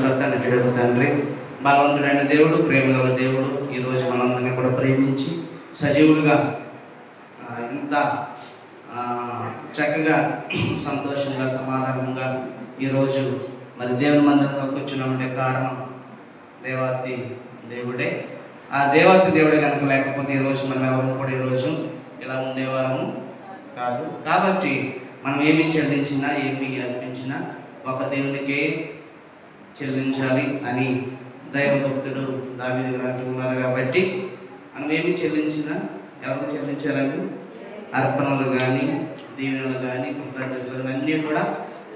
పరిశుద్ధత నటుడకు తండ్రి, బలవంతుడైన దేవుడు, ప్రేమగల దేవుడు, ఈరోజు మనందరినీ కూడా ప్రేమించి సజీవులుగా ఇంత చక్కగా సంతోషంగా సమాధానంగా ఈరోజు మరి దేవుని మందిరంలోకి వచ్చినామంటే కారణం దేవాతి దేవుడే. ఆ దేవాతి దేవుడే కనుక లేకపోతే ఈరోజు మనం ఎవరు కూడా ఈరోజు ఇలా ఉండేవారము కాదు. కాబట్టి మనం ఏమి చెల్లించినా ఏమి అర్పించినా ఒక దేవునికే చెల్లించాలి అని దైవభక్తుడు దావీదు గారు అంటున్నారు. కాబట్టి మనం ఏమి చెల్లించినా ఎవరికి చెల్లించాలండి? అర్పణలు కానీ, దీవెనలు కానీ, కృతజ్ఞతలు కానీ అన్నీ కూడా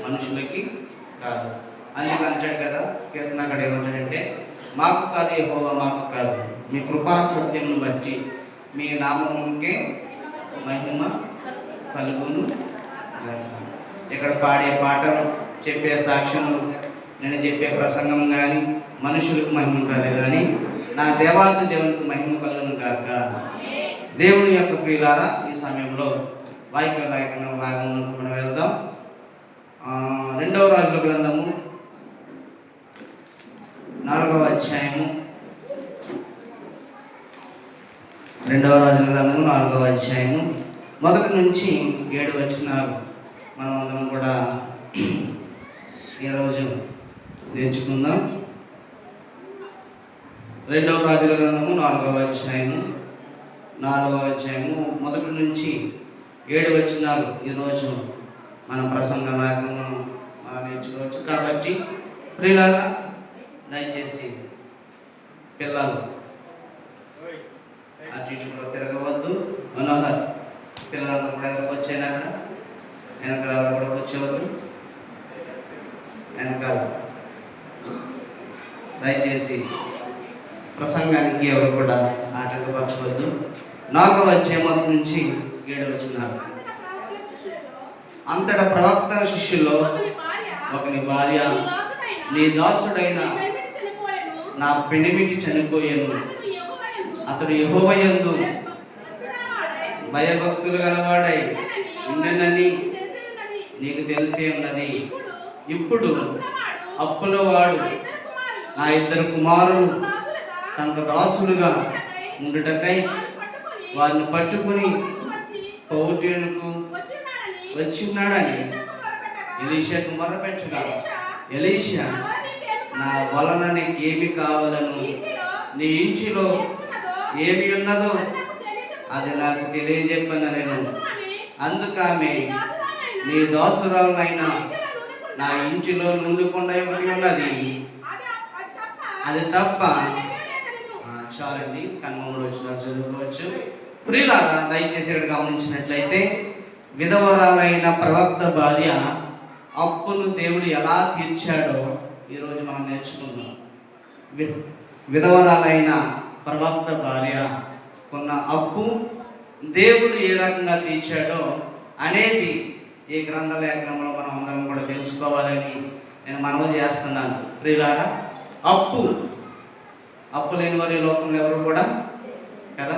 మనుషులకి కాదు. అందుకు అంటాడు కదా కీర్తనకాడు, ఏమంటాడంటే మాకు కాదు యెహోవా, మాకు కాదు, మీ కృపా సత్యమును బట్టి మీ నామముకే మహిమ కలుగును. ఇక్కడ పాడే పాటలు, చెప్పే సాక్ష్యములు, నేను చెప్పే ప్రసంగం కానీ మనుషులకు మహిమ కాదు, కానీ నా దేవాతి దేవునికి మహిమ కలుగును కాక. దేవుని యొక్క ప్రియులారా, ఈ సమయంలో వాక్య లేఖన భాగంలోకి మనం వెళ్దాం. 2వ రాజుల గ్రంథము 4వ అధ్యాయము, 2వ రాజుల గ్రంథము 4వ అధ్యాయము 1 నుంచి 7 వచనాలు మనం అందరం కూడా ఈరోజు నేర్చుకుందాం. 2వ రాజుల గ్రంథము 4వ అధ్యాయము 1 నుంచి 7 వచనాలు ఈరోజు మనం ప్రసంగ భాగమును మనం నేర్చుకోవచ్చు. కాబట్టి ప్రియులారా, దయచేసి పిల్లలు అటు ఇటు కూడా తిరగవద్దు. మనోహర్, పిల్లలందరూ కూడా ఎదురుకు వచ్చాను, అక్కడ వెనకాల ఎవరు కూడా వచ్చేవద్దు. వెనకాల దయచేసి ప్రసంగానికి ఎవరు కూడా ఆటంకపరచవద్దు. 4వ అధ్యాయం 1 నుంచి 7 వచనాలు. అంతటా ప్రవక్త శిష్యుల్లో ఒకని భార్య, నీ దాసుడైన నా పెనిమిటి చనిపోయాను, అతడు యెహోవా యందు భయభక్తులు గలవాడై ఉండనని నీకు తెలిసే ఉన్నది. ఇప్పుడు అప్పుల వాడు నా 2 కుమారులు తనకు దాసులుగా ఉండుటకై వారిని పట్టుకుని పౌర్టునకు వచ్చిన్నాడని ఎలీషాకు మొర్రపెట్టగా, ఎలీషా, నా వలన నీకేమి కావాలను, నీ ఇంటిలో ఏమి ఉన్నదో అది నాకు తెలియజెప్పను నేను. అందుకామె, నీ దాసురాలనైనా నా ఇంటిలో నుండుకుండా ఒకటి ఉన్నది, అది తప్ప. చాలండి, కన్మముడు వచ్చినట్టు చదువుకోవచ్చు. ప్రియులారా, దయచేసి ఇక్కడ గమనించినట్లయితే విధవరాలైన ప్రవక్త భార్య అప్పును దేవుడు ఎలా తీర్చాడో ఈరోజు మనం నేర్చుకుందాం. విధవరాలైన ప్రవక్త భార్య కొన్న అప్పు దేవుడు ఏ రకంగా తీర్చాడో అనేది ఈ గ్రంథ లేఖనంలో మనం అందరం కూడా తెలుసుకోవాలని నేను మనవి చేస్తున్నాను. ప్రియులారా, అప్పు లేని వారి లోకంలో ఎవరు కూడా కదా,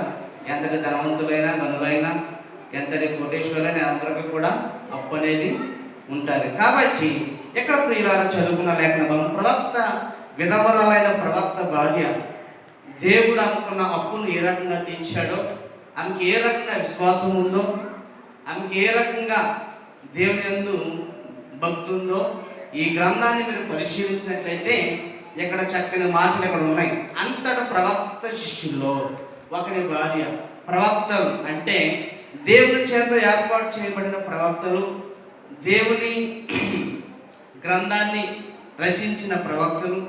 ఎంతటి ధనవంతులైనా గనులైనా ఎంతటి కోటేశ్వరులైనా అందరికీ కూడా అప్పు అనేది ఉంటుంది. కాబట్టి ఎక్కడ ప్రియులారా చదువుకున్న లేఖన భాగం, ప్రవక్త విధవరాలైన ప్రవక్త భార్య దేవుడు అనుకున్న అప్పును ఏ రకంగా తీర్చాడో, ఆమెకి ఏ రకంగా విశ్వాసం ఉందో, ఆమెకి ఏ రకంగా దేవుని యందు భక్తి ఉందో ఈ గ్రంథాన్ని మీరు పరిశీలించినట్లయితే ఇక్కడ చక్కని మాటలు ఇక్కడ ఉన్నాయి. అంతట ప్రవక్త శిష్యుల్లో ఒకరి భార్య. ప్రవక్తలు అంటే దేవుని చేత ఏర్పాటు చేయబడిన ప్రవక్తలు, దేవుని గ్రంథాన్ని రచించిన ప్రవక్తలు,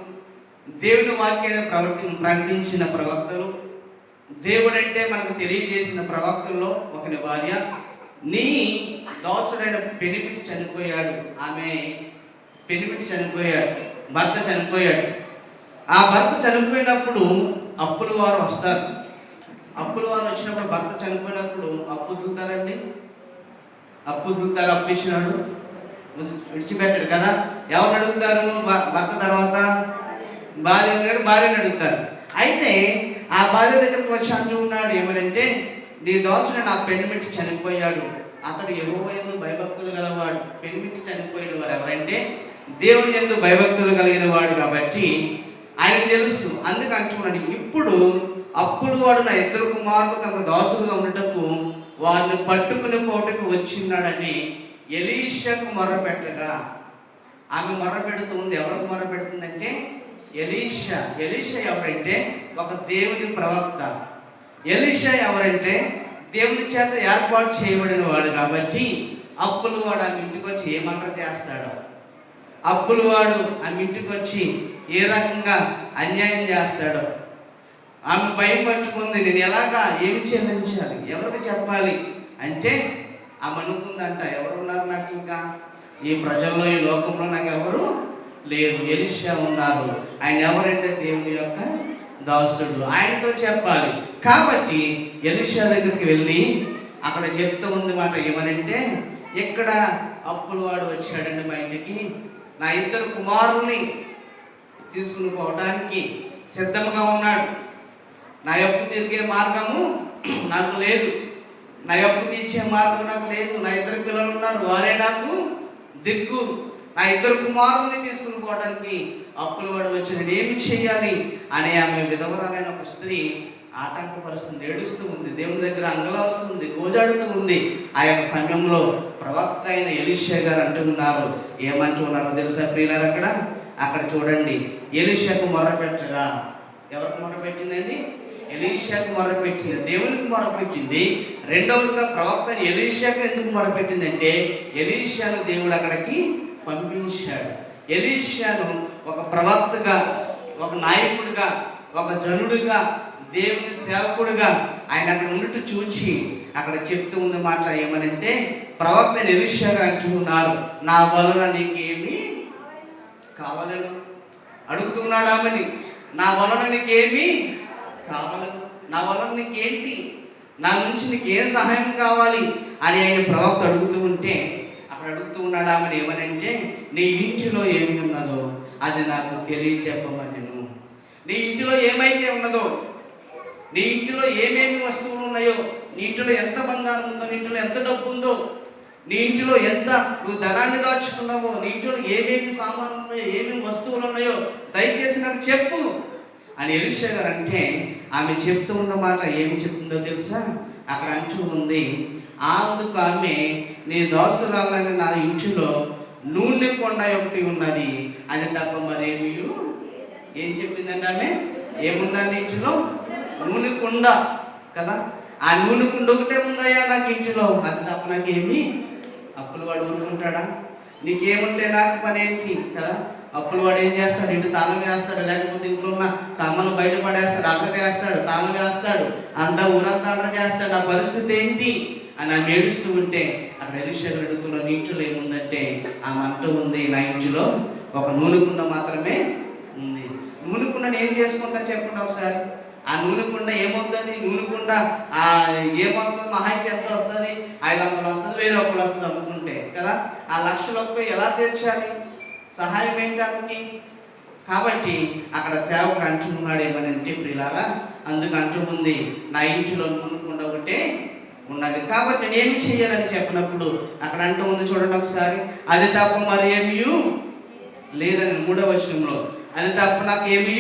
దేవుని వాక్యాన్ని ప్రకటించిన ప్రవక్తలు, దేవుడంటే మనకు తెలియజేసిన ప్రవక్తల్లో ఒకరి భార్య. నీ దాసుడైన పెనిమిటి చనిపోయాడు, ఆమె పెనిమిటి చనిపోయాడు, భర్త చనిపోయాడు. ఆ భర్త చనిపోయినప్పుడు అప్పుల వారు వస్తారు. అప్పుల వారు వచ్చినప్పుడు, భర్త చనిపోయినప్పుడు అప్పు వదులుతారండి, అప్పు వదులుతారు. అప్పు ఇచ్చినాడు విడిచిపెట్టాడు కదా. ఎవరు అడుగుతారు? భర్త తర్వాత భార్యను అడుగుతారు. అయితే ఆ భార్య దగ్గరకు వచ్చి అంటూ ఉన్నాడు ఏమనంటే, నీ దాసుడు నా పెనిమిటి చనిపోయాడు, అతడు యెహోవా యందు భయభక్తులు గలవాడు. పెనిమిటి చనిపోయిన వారు ఎవరంటే దేవుని యందు భయభక్తులు కలిగిన వాడు. కాబట్టి తెలుసు. అందుకు అంటున్నాడు, ఇప్పుడు అప్పులు వాడు నా ఇద్దరు కుమారులు తమ దాసులుగా ఉండటకు వారిని పట్టుకుని పోటకు వచ్చిన్నాడని ఎలీషాకు మొర్రపెట్టగా, ఆమె మొర్రపెడుతూ ఉంది. ఎవరికి మొర్రపెడుతుందంటే ఎలీషా. ఎలీషా ఎవరంటే ఒక దేవుని ప్రవక్త. ఎలీషా ఎవరంటే దేవుని చేత ఏర్పాటు చేయబడిన వాడు. కాబట్టి అప్పులు వాడు ఆమె ఇంటికి వచ్చి ఏ మంత్రం చేస్తాడో, అప్పులు వాడు ఆమె ఇంటికి వచ్చి ఏ రకంగా అన్యాయం చేస్తాడో ఆమె భయం పట్టుకుంది. నేను ఎలాగా ఏమి చెల్లించాలి, ఎవరికి చెప్పాలి అంటే ఆమె అనుకుందంట, ఎవరున్నారు నాకు, ఇంకా ఈ ప్రజల్లో ఈ లోకంలో నాకు ఎవరు లేరు, ఎలీషా ఉన్నారు. ఆయన ఎవరంటే దేవుని యొక్క దాసుడు, ఆయనతో చెప్పాలి. కాబట్టి ఎలీషా దగ్గరికి వెళ్ళి అక్కడ చెప్తూ ఉంది మాట ఏమనంటే, ఎక్కడ అప్పులు వాడు వచ్చాడండి మా ఇంటికి, నా ఇద్దరు కుమారుల్ని తీసుకుని పోవడానికి సిద్ధంగా ఉన్నాడు. నా అప్పు తిరిగే మార్గము నాకు లేదు, నా అప్పు తీర్చే మార్గం నాకు లేదు. నా ఇద్దరు పిల్లలు ఉన్నారు, వారే నాకు దిక్కు. నా ఇద్దరు కుమారుల్ని తీసుకుని పోవడానికి అప్పులు వాడు వచ్చి నేను ఏమి చేయాలి అని ఆమె విధవరాలైన ఒక స్త్రీ ఆటంకపరుస్తుంది, ఏడుస్తూ ఉంది, దేవుని దగ్గర అంగలారుస్తుంది, గోజాడుతూ ఉంది. ఆ యొక్క సమయంలో ప్రవక్త అయిన ఎలీషా గారు అంటున్నారు, ఏమంటూ ఉన్నారో తెలుసా ప్రియులారా? అక్కడ చూడండి, ఎలీషాకు మొర్రపెట్టగా, ఎవరికి మొర్రపెట్టిందండి? ఎలీషాకు మొర్రపెట్టింది, దేవునికి మొర్రపెట్టింది. రెండవదిగా ప్రవక్త ఎలీషాకు ఎందుకు మొర్రపెట్టిందంటే, ఎలీషాను దేవుడు అక్కడికి పంపించాడు. ఎలీషాను ఒక ప్రవక్తగా, ఒక నాయకుడిగా, ఒక జనుడిగా, దేవుని సేవకుడిగా ఆయన అక్కడ ఉన్నట్టు చూచి అక్కడ చెప్తూ ఉన్న మాట ఏమనంటే, ప్రవక్త ఎలీషా గారు అంటూ ఉన్నారు, నా వలన నీకేమి కావాలను అడుగుతున్నాడు ఆమెని. నా వలన నీకేమి కావాలను, నా వలన నీకేంటి, నా నుంచి నీకేం సహాయం కావాలి అని ఆయన ప్రవక్త అడుగుతూ ఉంటే అక్కడ అడుగుతూ ఉన్నాడు ఆమెను ఏమనంటే, నీ ఇంటిలో ఏమి ఉన్నదో అది నాకు తెలియచెప్పమని. నీ ఇంటిలో ఏమైతే ఉన్నదో, నీ ఇంటిలో ఏమేమి వస్తువులు ఉన్నాయో, నీ ఇంటిలో ఎంత బంగారం ఉందో, నీ ఇంటిలో ఎంత డబ్బు ఉందో, నీ ఇంటిలో ఎంత నువ్వు ధనాన్ని దాచుకున్నావో, నీ ఇంటిలో ఏమేమి సామాన్లు ఉన్నాయో, ఏమేమి వస్తువులు ఉన్నాయో దయచేసి నాకు చెప్పు అని ఎలీషా గారు అంటే, ఆమె చెప్తూ ఉన్న మాట ఏమి చెప్తుందో తెలుసా? అక్కడ అంటూ ఉంది, అందుకు ఆమె, నీ దాసురాలని నా ఇంటిలో నూనె కొండ ఒకటి ఉన్నది, అది తప్ప మరేమీ. ఏం చెప్పిందండి ఆమె? ఏముందండి ఇంటిలో? నూనె కుండ కదా. ఆ నూనె కుండ ఒకటే ఉందయ్యా నాకు ఇంటిలో, అది తప్ప నాకేమి. అప్పులు వాడు ఊరుకుంటాడా? నీకేముంటే నాకు పని ఏంటి కదా. అప్పులు వాడు ఏం చేస్తాడు? ఇంటి తాళం వేస్తాడు, లేకపోతే ఇంట్లో ఉన్న సామాన్లు బయట పడేస్తాడు, అట్ట చేస్తాడు, తాళం వేస్తాడు, అంతా ఊరంతా అట్ట చేస్తాడు. ఆ పరిస్థితి ఏంటి అని ఆమె ఏడుస్తూ ఉంటే అక్కడ ఎలీషా గారు అడుగుతున్న, నీ ఇంట్లో ఏముందంటే ఆమె అంటూ ఉంది, నా ఇంటిలో ఒక నూనె కుండ మాత్రమే ఉంది. నూనె కుండని ఏం చేసుకుంటా చెప్పండి ఒకసారి. ఆ నూనె కుండ ఏమవుతుంది? నూనె కుండ ఏమొస్తుంది? మహా అయితే ఎంత వస్తుంది? 500 వస్తుంది, 1000 వస్తుంది అమ్ముకుంటే కదా. ఆ 1,00,000 ఎలా తీర్చాలి? సహాయం ఏంటానికి? కాబట్టి అక్కడ సేవకుడు అంటున్నాడు ఏమనంటే, ప్రియులారా, అందుకు అంటూ ఉంది, నా ఇంటిలో నూనె కుండ ఒకటే ఉన్నది, కాబట్టి నేను ఏమి చేయాలని చెప్పినప్పుడు అక్కడ అంటూ ఉంది చూడండి ఒకసారి, అది తప్ప మరి ఏమీ లేదని 3వ వచనంలో, అది తప్ప నాకు ఏమీ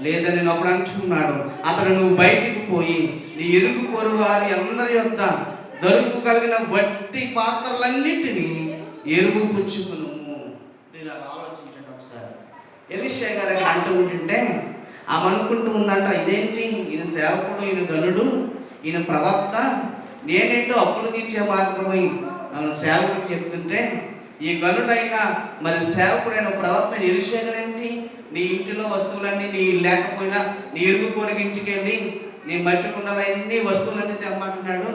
లేదని అప్పుడు అంటున్నాడు. అతడు, నువ్వు బయటికి పోయి నీ ఇరుగు పొరుగు వారి అందరి యొద్ద దొరుకు కలిగిన వట్టి పాత్రలన్నింటినీ ఎరువు పుచ్చుకును. ఇలా ఆలోచించండి ఒకసారి. ఎలీషా గారు అంటూ ఉంటుంటే ఆమె అనుకుంటూ ఉందంట, ఇదేంటి, ఈయన సేవకుడు, ఈయన గనుడు, ఈయన ప్రవక్త, నేనేంటో అప్పులు తీర్చే మార్గమై నన్ను సేవకుడికి చెప్తుంటే, ఈ గనుడైన మరి సేవకుడైన ప్రవక్త ఎలీషా గారు ఏంటి, నీ ఇంటిలో వస్తువులన్నీ నీ లేకపోయినా నీ ఇరుగు పొరుగు ఇంటికి వెళ్ళి నీ మట్టి కుండలన్నీ వస్తువులన్నీ తెమ్మంటున్నాడు,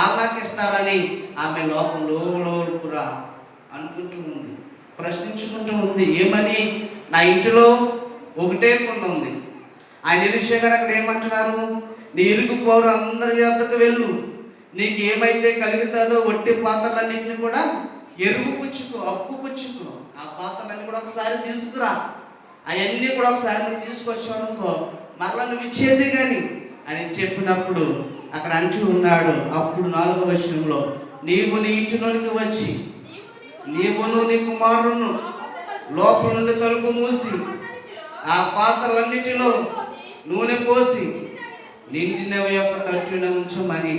ఆళ్ళకి ఇస్తారని ఆమె లోపల అనుకుంటూ ఉంది, ప్రశ్నించుకుంటూ ఉంది. ఏమని? నా ఇంటిలో ఒకటే కుండ ఉంది. ఆయన ఎలీషా గారు అక్కడ ఏమంటున్నారు, నీ ఇరుగు పొరుగు అందరి యొద్దకు వెళ్ళు, నీకు ఏమైతే కలుగుతుందో వట్టి పాత్రలన్నింటినీ కూడా ఎరువు పుచ్చుకో, అప్పు పుచ్చుకో, ఆ పాత్రలన్నీ కూడా ఒకసారి తీసుకురా, అవన్నీ కూడా ఒకసారి నువ్వు తీసుకొచ్చావు అనుకో మరలా నువ్వు ఇచ్చేది కానీ అని చెప్పినప్పుడు అక్కడ అంటూ ఉన్నాడు. అప్పుడు 4వ వచనంలో, నీవు నీ ఇంటిలోనికి వచ్చి నీవును నీ కుమారును లోపల నుండి తలుపు మూసి ఆ పాత్రలన్నిటిలో నూనె పోసి నిండిన యొక్క తట్టున ఉంచమని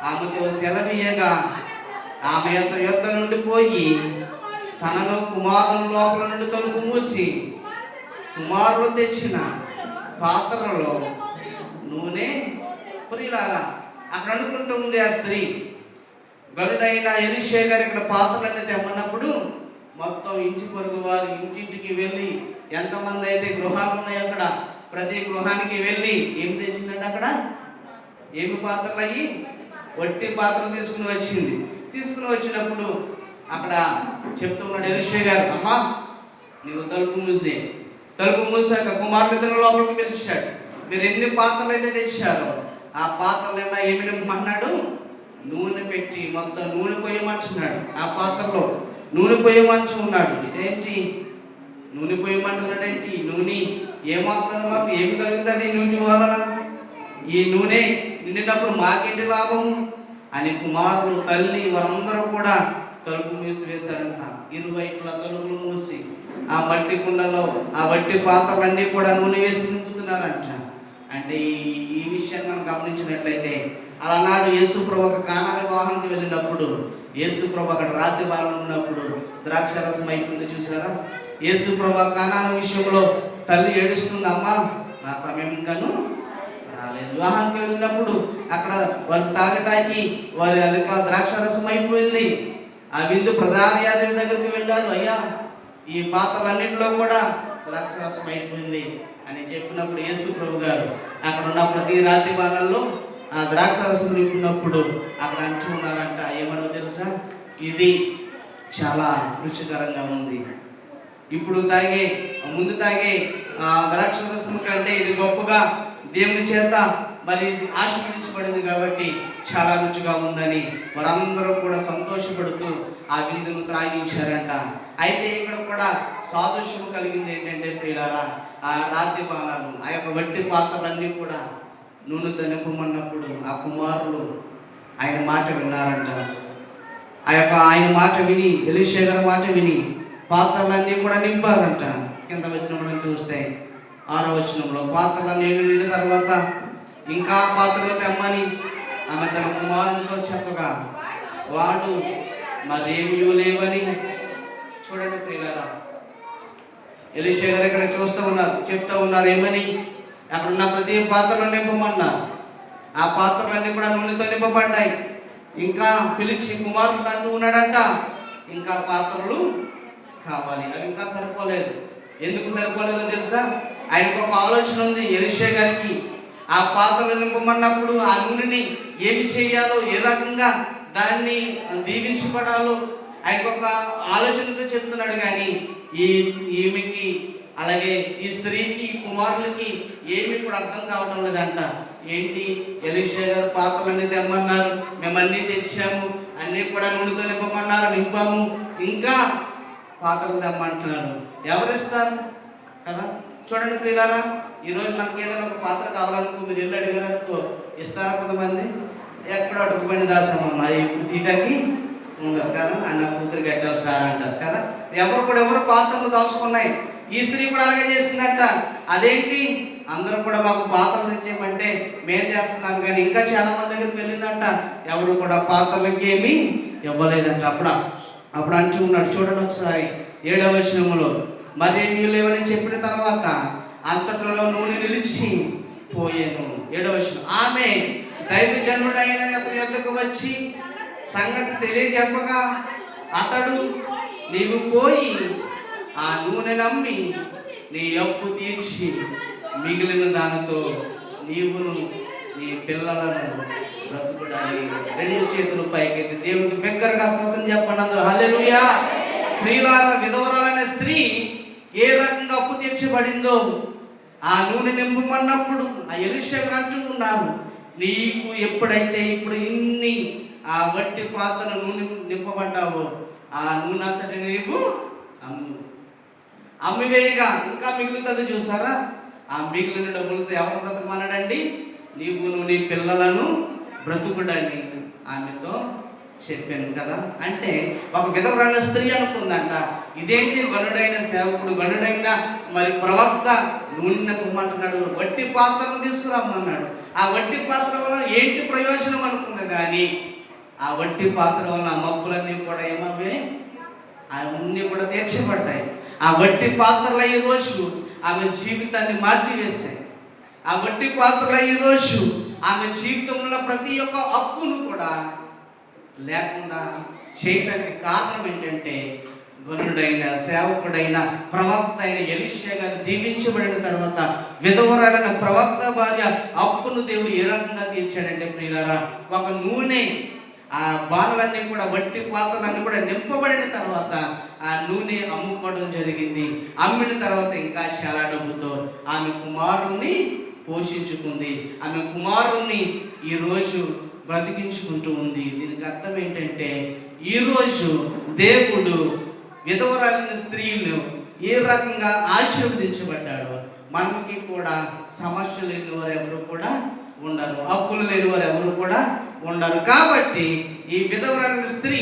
ఆమెతో సెలవీయగా ఆమె యొద్ద నుండి పోయి తనలో కుమారుని లోపల నుండి తలుపు మూసి కుమారులు తెచ్చిన పాత్రలో నూనె ప్రియులారా అక్కడ అనుకుంటూ ఉంది ఆ స్త్రీ. గనుడైన ఎలీషా గారు ఇక్కడ పాత్రలన్నీ తెమ్మన్నప్పుడు మొత్తం ఇంటి పొరుగు వారు ఇంటింటికి వెళ్ళి ఎంతమంది అయితే గృహాలు ఉన్నాయో అక్కడ ప్రతి గృహానికి వెళ్ళి ఏమి తెచ్చిందండి? అక్కడ ఏమి పాత్రలు అయ్యి వట్టి పాత్రలు తీసుకుని వచ్చినప్పుడు అక్కడ చెప్తూ ఉన్నాడు ఎలీషా గారు, అమ్మా నీవు తలుపు మూసాక కుమారులిద్దరు లోపలికి పిలిచాడు. మీరు ఎన్ని పాత్రలు అయితే తెచ్చారో ఆ పాత్రలు నిండా ఏమి నింపమన్నాడు? నూనె పెట్టి మొత్తం నూనె పోయమంటున్నాడు. ఆ పాత్రలో నూనె పోయమంటూ ఉన్నాడు. ఇదేంటి నూనె పోయమంటున్నాడేంటి? నూనె ఏమొస్తుంది? మాకు ఏమి కలుగుతుంది నూనె వలన? ఈ నూనె నిండినప్పుడు మాకేంటి లాభము అని కుమారులు తల్లి వారందరూ కూడా తలుపు మూసివేశారంట. ఇరువైపులా తలుపులు మూసి ఆ మట్టి కుండలో ఆ వట్టి పాత్రలన్నీ కూడా నూనె వేసి నింపుతున్నారంట. అంటే ఈ విషయాన్ని మనం గమనించినట్లయితే అలనాడు యేసుప్రభు ఒక కానాల వివాహానికి వెళ్ళినప్పుడు యేసుప్రభు అక్కడ రాత్రి బాలను ఉన్నప్పుడు ద్రాక్షారసం అయిపోయింది చూసారా? యేసుప్రభు కానాల విషయంలో తల్లి ఏడుస్తుంది, అమ్మా నా సమయం ఇంకాను రాలేదు. వివాహానికి వెళ్ళినప్పుడు అక్కడ వారికి తాగటానికి వారి అధిక ద్రాక్షారసం అయిపోయింది. ఆ విందు ప్రధాన యాజకుడి దగ్గరికి వెళ్ళారు, అయ్యా ఈ పాత్రలన్నింటిలో కూడా ద్రాక్షారసం అయిపోయింది అని చెప్పినప్పుడు యేసుప్రభు గారు అక్కడ ఉన్న ప్రతి రాత్రి బాణల్లో ఆ ద్రాక్షారసం నింపినప్పుడు అక్కడ అంటూ ఉన్నారంట, ఏమనో తెలుసా? ఇది చాలా రుచికరంగా ఉంది. ఇప్పుడు ముందు తాగే ద్రాక్షారసం కంటే ఇది గొప్పగా దేవుని చేత మరి ఆశీర్వదించబడింది కాబట్టి చాలా రుచిగా ఉందని వారందరూ కూడా సంతోషపడుతూ ఆ విందును త్రాగించారంట. అయితే ఇక్కడ కూడా సాదృశ్యం కలిగింది ఏంటంటే ప్రియులారా, ఆ రాత్రి బాణాలు ఆ యొక్క వట్టి పాత్రలన్నీ కూడా నూనెతో నింపమన్నప్పుడు ఆ కుమారులు ఆయన మాట విన్నారంట. ఆయన మాట విని ఎలీషా గారి మాట విని పాత్రలన్నీ కూడా నింపారంట. కింద వచ్చిన మనం చూస్తే 6వ వచనంలో పాత్రలన్నీ నిండిన తర్వాత ఇంకా పాత్రలు తెమ్మని ఆమె తన కుమారునితో చెప్పగా వాడు మరేమీ లేవని. చూడండి ప్రియులారా, ఎలీషా గారు ఇక్కడ చెప్తా ఉన్నారు ఏమని? అక్కడ ఉన్న ప్రతి పాత్రలో నింపమన్నారు. ఆ పాత్రలన్నీ కూడా నూనెతో నింపబడ్డాయి. ఇంకా పిలిచి కుమారుడు అంటూ ఉన్నాడంట, ఇంకా పాత్రలు కావాలి. అవి ఇంకా సరిపోలేదు. ఎందుకు సరిపోలేదో తెలుసా? ఆయనకు ఒక ఆలోచన ఉంది ఎలీషా గారికి. ఆ పాత్రలు నింపమన్నప్పుడు ఆ నూనెని ఏమి చేయాలో, ఏ రకంగా దాన్ని దీవించబడాలో ఆయనకు ఒక ఆలోచనతో చెప్తున్నాడు. కానీ ఈమెకి అలాగే ఈ స్త్రీకి కుమారులకి ఏమీ కూడా అర్థం కావడం లేదంట. ఏంటి ఎలీషా గారు పాత్రలన్నీ తెమ్మన్నారు, మేము అన్నీ తెచ్చాము, అన్నీ కూడా నూనెతో నింపమన్నారు, నింపాము, ఇంకా పాత్రలు తెమ్మంటున్నారు. ఎవరిస్తారు కదా? చూడండి ప్రియులారా, ఈరోజు మనకి ఏదైనా ఒక పాత్ర కావాలనుకో మీరు ఇల్లు అడిగారనుకో ఇస్తారా? కొంతమంది ఎక్కడ అడుగుపడిన దాసమ్మా ఇప్పుడు తీయటానికి ఉండదు కదా, అన్న కూతురికి పెట్టాలి సార్ అంటారు కదా. ఎవరు పాత్రలు దాచుకున్నాయి. ఈ స్త్రీ కూడా అలాగే చేసిందంట. అదేంటి అందరూ కూడా మాకు పాత్రలు తెచ్చేయమంటే మేము చేస్తున్నాం, కానీ ఇంకా చాలా మంది దగ్గరికి వెళ్ళిందంట, ఎవరు కూడా పాత్రలకి ఏమీ ఇవ్వలేదంట. అప్పుడు అంటూ ఉన్నాడు. చూడండి ఒకసారి 7వ వచనంలో, మరేమీ లేవని చెప్పిన తర్వాత అంతటిలో నూనె నిలిచి పోయాను. 7వ వచనం, ఆమె దైవజనుడైన అతని యొద్దకు వచ్చి సంగతి తెలియజెప్పగా అతడు, నీవు పోయి ఆ నూనె నమ్మి నీ అప్పు తీర్చి మిగిలిన దానితో నీవును నీ పిల్లలను బ్రతుకుడాలి. 2 చేతులు పైకెత్తి దేవునికి బిగ్గరగా స్తోత్రం చెప్పండి అందరూ హల్లెలూయా. ప్రియులారా, విధవరాలైన స్త్రీ ఏ రకంగా అప్పు తీర్చబడిందో ఆ నూనె నింపమన్నప్పుడు ఆ ఎలీషా గారు అంటూ ఉన్నారు, నీకు ఎప్పుడైతే ఇప్పుడు ఇన్ని ఆ వట్టి పాత్ర నూనె నింపబడ్డావో ఆ నూనె అంతటి నీవు అమ్మివేయగా ఇంకా మిగులుతుంది. చూసారా? ఆ మిగిలిన డబ్బులతో ఎవరు బ్రతకమన్నాడండి? నీవును నీ పిల్లలను బ్రతుకుడని ఆమెతో చెప్పాను కదా. అంటే ఒక విధవరాల స్త్రీ అనుకుందంట, ఇదేంటి గనుడైన సేవకుడు, గనుడైన మరి ప్రవక్త నూనె నింపమంటున్నాడు, వట్టి పాత్రను తీసుకురమ్మన్నాడు. ఆ వట్టి పాత్ర వల్ల ఏంటి ప్రయోజనం అనుకుంది, కానీ ఆ వట్టి పాత్ర వల్ల ఆ మబ్బులన్నీ కూడా ఏమవి అవన్నీ కూడా తీర్చబడ్డాయి. ఆ వట్టి పాత్రలు ఈరోజు ఆమె జీవితాన్ని మార్చివేస్తాయి. ఆ వట్టి పాత్రలు ఈరోజు ఆమె జీవితంలో ప్రతి ఒక్క అప్పును కూడా లేకుండా చేయడానికి కారణం ఏంటంటే, గనుడైన సేవకుడైన ప్రవక్త అయిన ఎలీషా గారు దీవించబడిన తర్వాత విధవరాలైన ప్రవక్త భార్య అప్పును దేవుడు ఏ రకంగా తీర్చాడంటే ప్రియులారా, ఒక నూనె ఆ బాణలన్నీ కూడా వట్టి పాత్రలన్నీ కూడా నింపబడిన తర్వాత ఆ నూనె అమ్ముకోవడం జరిగింది. అమ్మిన తర్వాత ఇంకా చాలా డబ్బుతో ఆమె కుమారుణ్ణి పోషించుకుంది. ఆమె కుమారుణ్ణి ఈరోజు బ్రతికించుకుంటూ ఉంది. దీనికి అర్థం ఏంటంటే, ఈరోజు దేవుడు విధవరాలైన స్త్రీలు ఏ రకంగా ఆశీర్వదించబడ్డాడో మనకి కూడా సమస్యలు లేని వారు ఎవరు కూడా ఉండరు, అప్పులు లేని వారు ఎవరు కూడా ఉండరు. కాబట్టి ఈ విధవరాలైన స్త్రీ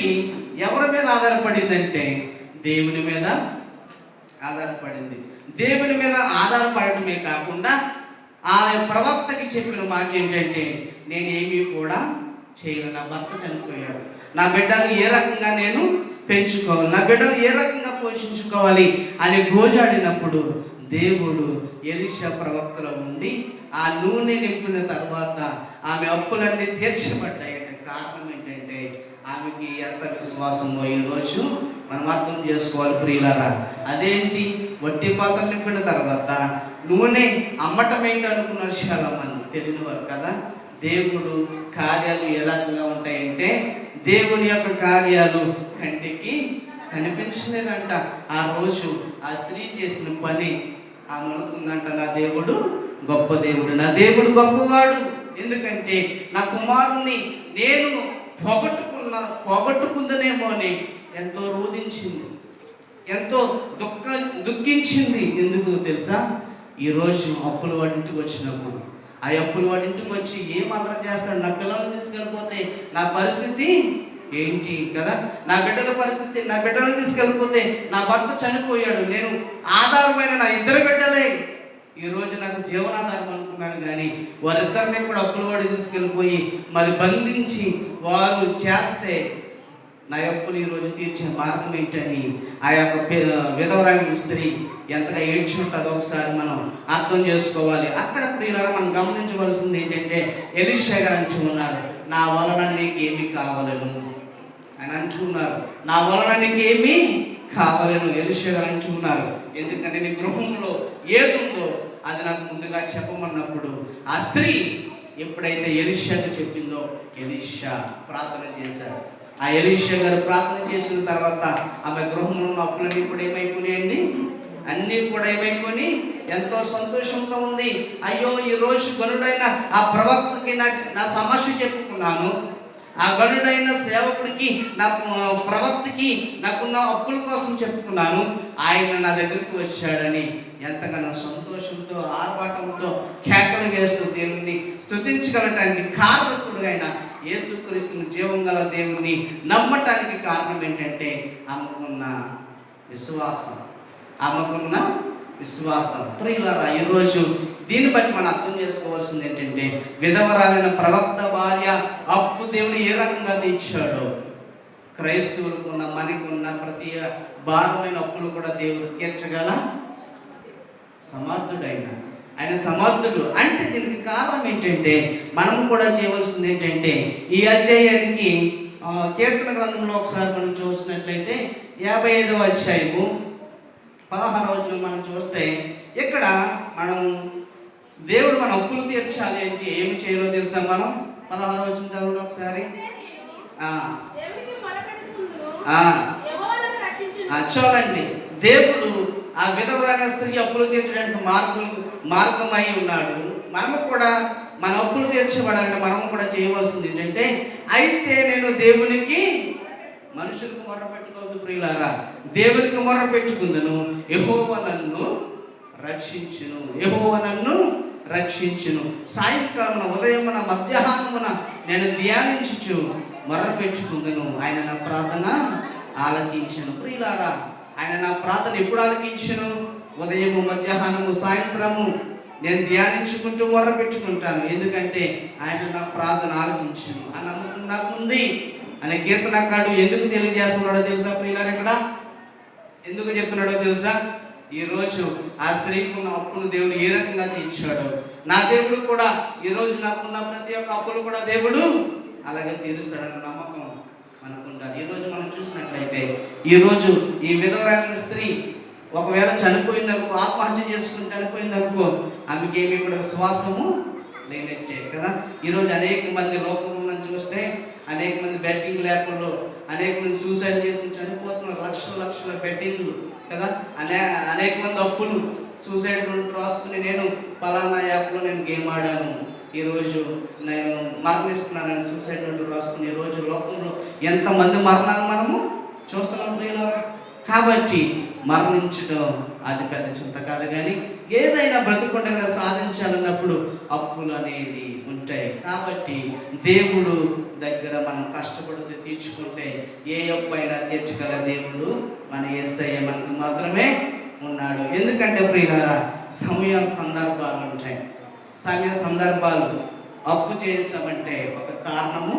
ఎవరి మీద ఆధారపడిందంటే దేవుని మీద ఆధారపడింది. దేవుని మీద ఆధారపడటమే కాకుండా ఆ ప్రవక్తకి చెప్పిన మాట ఏంటంటే, నేనేమీ కూడా చేయను, నా భర్త చనిపోయాడు, నా బిడ్డను ఏ రకంగా నేను పెంచుకోవాలి, నా బిడ్డను ఏ రకంగా పోషించుకోవాలి అని గోజాడినప్పుడు దేవుడు ఎలీషా ప్రవక్తలో ఉండి ఆ నూనె నింపిన తర్వాత ఆమె అప్పులన్నీ తీర్చబడ్డాయంటే కారణం ఏంటంటే, ఆమెకి ఎంత విశ్వాసమో ఈరోజు మనం అర్థం చేసుకోవాలి ప్రియులారా. అదేంటి, వట్టి పాత్రలు నింపిన తర్వాత నూనె అమ్మటం ఏంటి అనుకున్నారు చాలా మంది, తెలియని వారు కదా. దేవుడు కార్యాలు ఏ రకంగా ఉంటాయంటే, దేవుని యొక్క కార్యాలు కంటికి కనిపించలేదంట. ఆ రోజు ఆ స్త్రీ చేసిన పని ఆమె అనుకుందంట, నా దేవుడు గొప్ప దేవుడు, నా దేవుడు గొప్పవాడు, ఎందుకంటే నా కుమారుణ్ణి నేను పోగొట్టుకుందనేమో అని ఎంతో రోధించింది, ఎంతో దుఃఖించింది. ఎందుకు తెలుసా, ఈరోజు అప్పులు వాడి ఇంటికి వచ్చినప్పుడు, ఆ అప్పులు వాడి ఇంటికి వచ్చి ఏం అల్లరి చేస్తాడు, నా పిల్లల్ని తీసుకెళ్ళిపోతే నా పరిస్థితి ఏంటి కదా, నా బిడ్డల పరిస్థితి, నా బిడ్డలను తీసుకెళ్ళిపోతే నా భర్త చనిపోయాడు, నేను ఆధారమైన నా ఇద్దరు బిడ్డలే ఈరోజు నాకు జీవనాధారం అనుకున్నాను, కానీ వారిద్దరిని కూడా అప్పుల వాడి తీసుకెళ్ళిపోయి మరి బంధించి వారు చేస్తే నా అప్పులు ఈరోజు తీర్చే మార్గం ఏంటని ఆ యొక్క విధవరాలి స్త్రీ ఎంతగా ఏడ్చి ఉంటుందో ఒకసారి మనం అర్థం చేసుకోవాలి. అక్కడ ప్రియులారా మనం గమనించవలసింది ఏంటంటే, ఎలీషా గారు అంటూ ఉన్నారు, నా వలన నీకేమి కావాలను అని అంటూ ఉన్నారు, నా వలన నీకేమీ కావాలను ఎలీషా గారు అంటూ ఉన్నారు. ఎందుకంటే నీ గృహంలో ఏది ఉందో అది నాకు ముందుగా చెప్పమన్నప్పుడు ఆ స్త్రీ ఎప్పుడైతే ఎలీషాకు చెప్పిందో ఎలీషా ప్రార్థన చేశారు. ఆ ఎలీషా గారు ప్రార్థన చేసిన తర్వాత ఆమె గృహంలో ఉన్న అప్పులన్నీ కూడా ఏమైపోయాయండి, అన్నీ కూడా ఏమైపోయి ఎంతో సంతోషంతో ఉంది. అయ్యో, ఈరోజు గనుడైన ఆ ప్రవక్తకి నా సమస్య చెప్పుకున్నాను, ఆ గనుడైన సేవకుడికి నా ప్రవక్తకి నాకున్న అప్పుల కోసం చెప్పుకున్నాను, ఆయన నా దగ్గరికి వచ్చాడని ఎంతగానో సంతోషంతో ఆర్భాటంతో కేకలు వేస్తూ దేవుణ్ణి స్తుతించగలటానికి కారణకుడైన యేసుక్రీస్తుని జీవం గల దేవుణ్ణి నమ్మటానికి కారణం ఏంటంటే ఆమెకున్న విశ్వాసం, ఆమెకున్న విశ్వాసం. ప్రియులారా, ఈరోజు దీన్ని బట్టి మనం అర్థం చేసుకోవాల్సింది ఏంటంటే, విధవరాలైన ప్రవక్త భార్య అప్పు దేవుడు ఏ రకంగా తీర్చాడో క్రైస్తవులకు ఉన్న మనకున్న ప్రతి భారమైన అప్పులు కూడా దేవుడు తీర్చగల సమర్థుడైన ఆయన సమర్థుడు. అంటే దీనికి కారణం ఏంటంటే, మనము కూడా చేయవలసింది ఏంటంటే, ఈ అధ్యాయానికి కీర్తన గ్రంథంలో ఒకసారి మనం చూసినట్లయితే 55వ అధ్యాయము 16వ వచనం మనం చూస్తే, ఇక్కడ మనం దేవుడు మన అప్పులు తీర్చాలి అంటే ఏమి చేయాలో తెలుసా? మనం 16వ వచనం చదవండి ఒకసారి. చూడండి, దేవుడు ఆ విధవరాలైన స్త్రీ అప్పులు తీర్చడానికి మార్గమై ఉన్నాడు. మనము కూడా మన అప్పులు తీర్చబడాలంటే మనము కూడా చేయవలసింది ఏంటంటే, అయితే నేను దేవునికి, మనుషులకు మొర్ర పెట్టుకోవద్దు ప్రియులారా, దేవునికి మొర్ర పెట్టుకుందును, యెహోవా నన్ను రక్షించును, యెహోవా నన్ను రక్షించును. సాయంకాలమున, ఉదయమున, మధ్యాహ్నమున నేను ధ్యానించుచు మొర్ర పెట్టుకుందును, ఆయన నా ప్రార్థన ఆలకించును. ప్రియులారా, ఆయన నా ప్రార్థన ఎప్పుడు ఆలకించును? ఉదయము, మధ్యాహ్నము, సాయంత్రము నేను ధ్యానించుకుంటూ మొరపెట్టుకుంటాను. ఎందుకంటే ఆయన నా ప్రార్థన ఆలకించును ఆ నమ్మకం నాకుంది అనే కీర్తనకారుడు ఎందుకు తెలియజేస్తున్నాడో తెలుసా ప్రియులారా? ఇక్కడ ఎందుకు చెప్తున్నాడో తెలుసా? ఈరోజు ఆ స్త్రీకి ఉన్న అప్పును దేవుడు ఏ రకంగా తీర్చాడు, నా దేవుడు కూడా ఈరోజు నాకున్న ప్రతి ఒక్క అప్పులు కూడా దేవుడు అలాగే తీరుస్తాడన్న నమ్మకం మనకు ఉండాలి. ఈరోజు మనం చూసినట్లయితే ఈరోజు ఈ విధవరాలైన స్త్రీ ఒకవేళ చనిపోయిందనుకో, ఆత్మహత్య చేసుకుని చనిపోయిందనుకో, ఆమెకేమీ కూడా విశ్వాసము లేనట్టే కదా. ఈరోజు అనేక మంది లోకంలో చూస్తే అనేక మంది బెట్టింగ్ ల్యాప్లో అనేక మంది సూసైడ్ చేసుకుని చనిపోతున్నారు. లక్షల లక్షల బెట్టింగ్లు కదా. అనేక మంది అప్పులు సూసైడ్ నోట్ రాసుకుని నేను పలానా యాప్లో నేను గేమ్ ఆడాను, ఈరోజు నేను మరణిస్తున్నానని సూసైడ్ నోట్లు రాసుకుని ఈరోజు లోకంలో ఎంతమంది మరణాలు మనము చూస్తున్నాం ప్రియులారా. కాబట్టి మరణించడం అది పెద్ద చింత కాదు, కానీ ఏదైనా బ్రతుకుండగా సాధించాలన్నప్పుడు అప్పులు అనేది ఉంటాయి. కాబట్టి దేవుడు దగ్గర మనం కష్టపడితే తీర్చుకుంటే ఏ అప్పు అయినా తీర్చగల దేవుడు మన యేసయ్య మనకు మాత్రమే ఉన్నాడు. ఎందుకంటే ప్రియులారా, సందర్భాలు ఉంటాయి. సందర్భాలు అప్పు చేసామంటే ఒక కారణము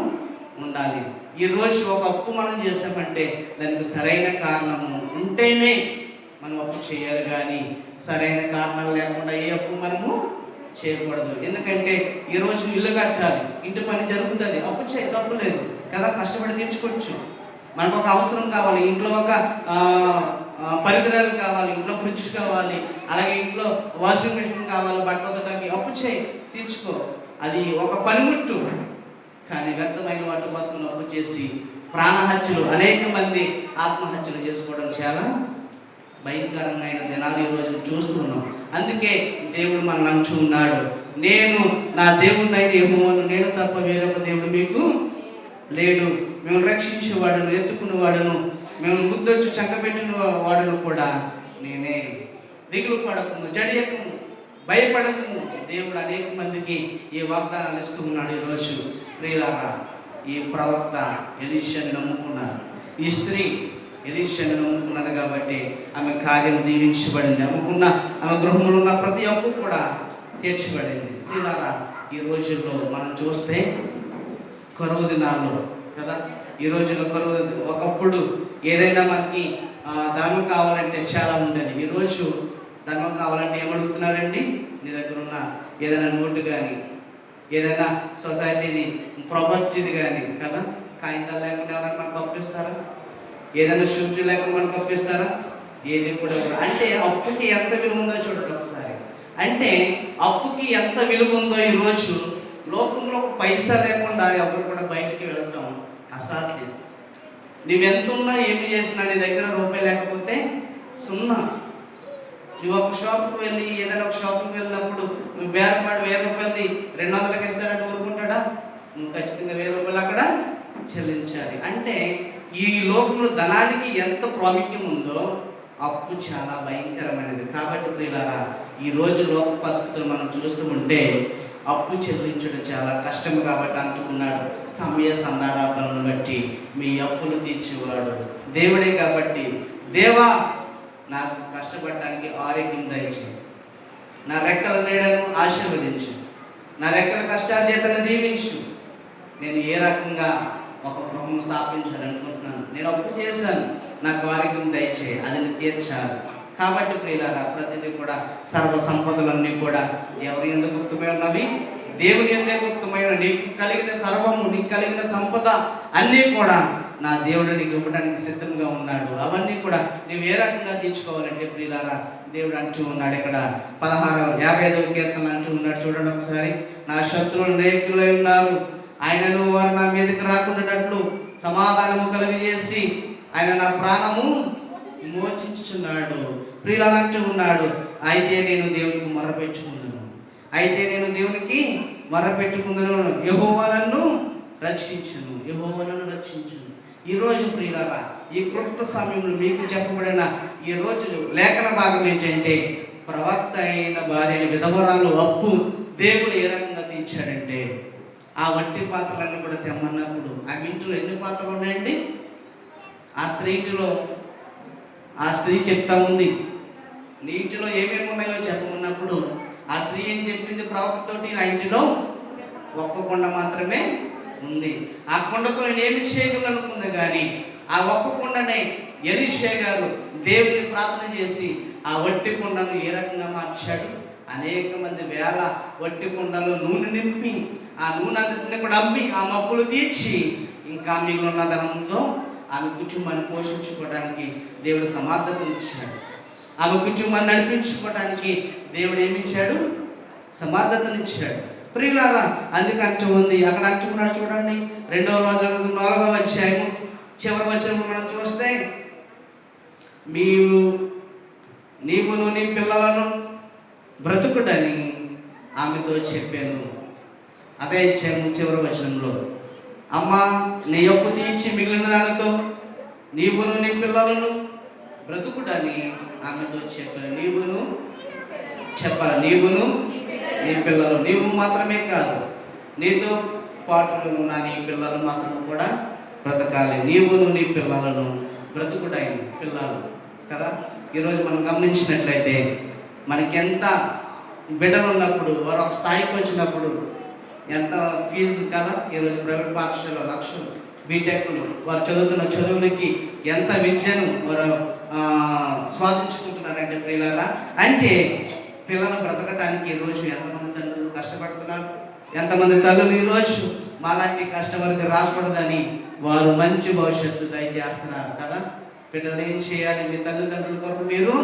ఉండాలి. ఈరోజు ఒక అప్పు మనం చేసామంటే దానికి సరైన కారణము ఉంటేనే మనం అప్పు చేయాలి, కానీ సరైన కారణాలు లేకుండా ఏ అప్పు మనము చేయకూడదు. ఎందుకంటే ఈరోజు ఇల్లు కట్టాలి, ఇంటి పని జరుగుతుంది, అప్పు చేయ తప్పు లేదు కదా, కష్టపడి తీర్చుకోవచ్చు. మనకు ఒక అవసరం కావాలి, ఇంట్లో ఒక పరికరాలు కావాలి, ఇంట్లో ఫ్రిడ్జ్ కావాలి, అలాగే ఇంట్లో వాషింగ్ మెషిన్ కావాలి, బట్టలు ఉతకడానికి అప్పు చేయి, తీర్చుకో. అది ఒక పనిముట్టు. కానీ వ్యర్థమైన వాటి కోసం అప్పు చేసి ప్రాణహత్యలు, అనేక మంది ఆత్మహత్యలు చేసుకోవడం చాలా భయంకరమైన దినాలు ఈరోజు చూస్తున్నాం. అందుకే దేవుడు మనల్ని అంటూ ఉన్నాడు, నేను నా దేవుడినైన యెహోవాను, నేను తప్ప వేరొక దేవుడు మీకు లేడు. మేము రక్షించేవాడును, ఎత్తుకునేవాడును, మేము ముద్దొచ్చు చంకబెట్టిన వాడును కూడా నేనే. దిగులు పడకము, జడియకము, భయపడకము. దేవుడు అనేక మందికి ఈ వాగ్దానాలు ఇస్తూ ఉన్నాడు. ఈరోజు ప్రియులారా, ఈ ప్రవక్త ఎలీషాని నమ్ముకున్నారు. ఈ స్త్రీ ఎలీషాని నమ్ముకున్నది కాబట్టి ఆమె కార్యం దీవించబడింది. ఆమె గృహంలో ఉన్న ప్రతి అప్పు కూడా తీర్చబడింది. ప్రియులారా, ఈ రోజుల్లో మనం చూస్తే కరువు దినాల్లో కదా, ఈ రోజుల్లో కరువు. ఒకప్పుడు ఏదైనా మనకి ధనం కావాలంటే చాలా ఉండేది. ఈరోజు ధనం కావాలంటే ఏమడుగుతున్నారండి? నీ దగ్గర ఉన్న ఏదైనా నోటు కానీ, ఏదైనా సొసైటీది ప్రాపర్టీది కానీ కదా, కాగితాలు లేకుండా ఎవరైనా మనకు అప్పిస్తారా? ఏదైనా షూట్ లేకుండా మనకు అప్పిస్తారా? ఏది కూడా. అంటే అప్పుకి ఎంత విలువ ఉందో చూడండి ఒకసారి. అంటే అప్పుకి ఎంత విలువ ఉందో ఈరోజు లోకంలో ఒక పైసా లేకుండా ఎవరు కూడా బయటికి వెళ్ళటం అసాధ్యం. నువ్వెంత ఉన్నా ఏమి చేసినా నీ దగ్గర రూపాయి లేకపోతే సున్నా. నువ్వు ఒక షాప్కి వెళ్ళి ఏదైనా ఒక షాప్కి వెళ్ళినప్పుడు నువ్వు బేరపాటు 1000 రూపాయలది 200కి ఇస్తాడంటే ఊరుకుంటాడా? నువ్వు ఖచ్చితంగా 1000 రూపాయలు అక్కడ చెల్లించాలి. అంటే ఈ లోకంలో ధనానికి ఎంత ప్రాముఖ్యం ఉందో అప్పు చాలా భయంకరమైనది. కాబట్టి ప్రియులారా, ఈరోజు లోక పరిస్థితులు మనం చూస్తూ ఉంటే అప్పు చెల్లించడం చాలా కష్టం. కాబట్టి అంటున్నాడు, సమయ సందర్భాలను బట్టి మీ అప్పులు తీర్చేవాడు దేవుడే. కాబట్టి దేవా, నాకు కష్టపడడానికి ఆరోగ్యం దయచు, నా రెక్కల నీడను ఆశీర్వదించు, నా రెక్కల కష్టార్జితను దీవించు. నేను ఏ రకంగా ఒక గృహం స్థాపించాలనుకుంటున్నాను, నేను అప్పు చేశాను, నాకు ఆరోగ్యం దయచేయి, అది తీర్చాలి. కాబట్టి ప్రియులారా, ప్రతిదీ కూడా సర్వ సంపదలన్నీ కూడా ఎవరి ఎందుకు గుర్తుమై ఉన్నవి? దేవుని ఎందే గుర్తుమైన. నీకు కలిగిన సర్వము, నీకు కలిగిన సంపద అన్నీ కూడా నా దేవుడు నీకు ఇవ్వడానికి సిద్ధంగా ఉన్నాడు. అవన్నీ కూడా నువ్వు ఏ రకంగా తీర్చుకోవాలంటే ప్రియులారా, దేవుడు అంటూ ఉన్నాడు ఇక్కడ 55వ కీర్తన అంటూ ఉన్నాడు. చూడండి ఒకసారి. నా శత్రువులు అనేకులై ఉన్నారు, ఆయనను వారు నా మీదకి రాకుండాట్లు సమాధానము కలిగజేసి ఆయన నా ప్రాణము మోచించుచున్నాడు. ప్రియులారా అంటూ ఉన్నాడు, అయితే నేను దేవునికి మొరపెట్టుకుందును, అయితే నేను దేవునికి మొరపెట్టుకుందును, యెహోవా నన్ను రక్షించును, యెహోవా నన్ను రక్షించును. ఈరోజు ప్రియులారా, ఈ క్రొత్త సమయంలో మీకు చెప్పబడిన ఈ రోజు లేఖన భాగం ఏంటంటే, ప్రవక్త అయిన భార్య విధవరాలు అప్పు దేవుడు ఏ రకంగా తీర్చాడంటే, ఆ వట్టి పాత్రలన్నీ కూడా తెమ్మన్నప్పుడు ఆ ఇంటిలో ఎన్ని పాత్రలు ఉన్నాయండి? ఆ స్త్రీ ఇంటిలో ఆ స్త్రీ చెప్తా ఉంది, నీ ఇంటిలో ఏమేమి ఉన్నాయో చెప్పమన్నప్పుడు ఆ స్త్రీ ఏం చెప్పింది ప్రవక్తతోటి, నా ఇంటిలో ఒక్క కుండ మాత్రమే ఉంది, ఆ కుండతో నేను ఏమి చేయగలను అనుకుంది. కానీ ఆ ఒక్క కుండనే ఎలీషా గారు దేవుని ప్రార్థన చేసి ఆ వట్టి కుండను ఏ రకంగా మార్చాడు. అనేక మంది వేల వట్టి కుండలో నూనె నింపి ఆ నూనె అంతటిని కూడా అమ్మి ఆ మబ్బులు తీర్చి ఇంకా మిగిలిన ధనంతో ఆమె కుటుంబాన్ని పోషించుకోవడానికి దేవుడు సమర్థతనిచ్చాడు. ఆమె కుటుంబాన్ని నడిపించుకోవడానికి దేవుడు ఏమిచ్చాడు? సమర్థతనిచ్చాడు. ప్రియులారా, అందుకే అంటూ ఉంది, అక్కడ అంటున్నాడు చూడండి, 2వ రోజు 4వ అధ్యాయము చివరి వచనం మనం చూస్తే, నీవును నీ పిల్లలను బ్రతుకుడని ఆమెతో చెప్పాను. అదే అధ్యాయము చివరి వచనంలో, అమ్మ నీ అప్పు తీర్చి మిగిలిన దానితో నీవును నీ పిల్లలను బ్రతుకుడని ఆమెతో చెప్పాను. నీవును చెప్పాలి, నీవును నీ పిల్లలు, నీవు మాత్రమే కాదు, నీతో పాటు ఉన్న నీ పిల్లలు మాత్రం కూడా బ్రతకాలి. నీవును నీ పిల్లలను బ్రతుకుడైన పిల్లలు కదా. ఈరోజు మనం గమనించినట్లయితే మనకి ఎంత బిడ్డలు ఉన్నప్పుడు, వారు ఒక స్థాయికి వచ్చినప్పుడు ఎంత ఫీజు కదా. ఈరోజు ప్రైవేట్ పాఠశాలలో లక్షలు, బీటెక్లు, వారు చదువుతున్న చదువులకి ఎంత విద్యను వారు స్వాదించుకుంటున్నారంటే ప్రియులారా, అంటే పిల్లలు బ్రతకటానికి ఈరోజు ఎంతమంది తల్లులు కష్టపడుతున్నారు, ఎంతమంది తల్లులు ఈరోజు మాలాంటి కష్టం వరకు రాకూడదని వారు మంచి భవిష్యత్తు దయచేస్తున్నారు కదా. పిల్లలు ఏం చేయాలి? మీ తల్లిదండ్రుల కొరకు మీరు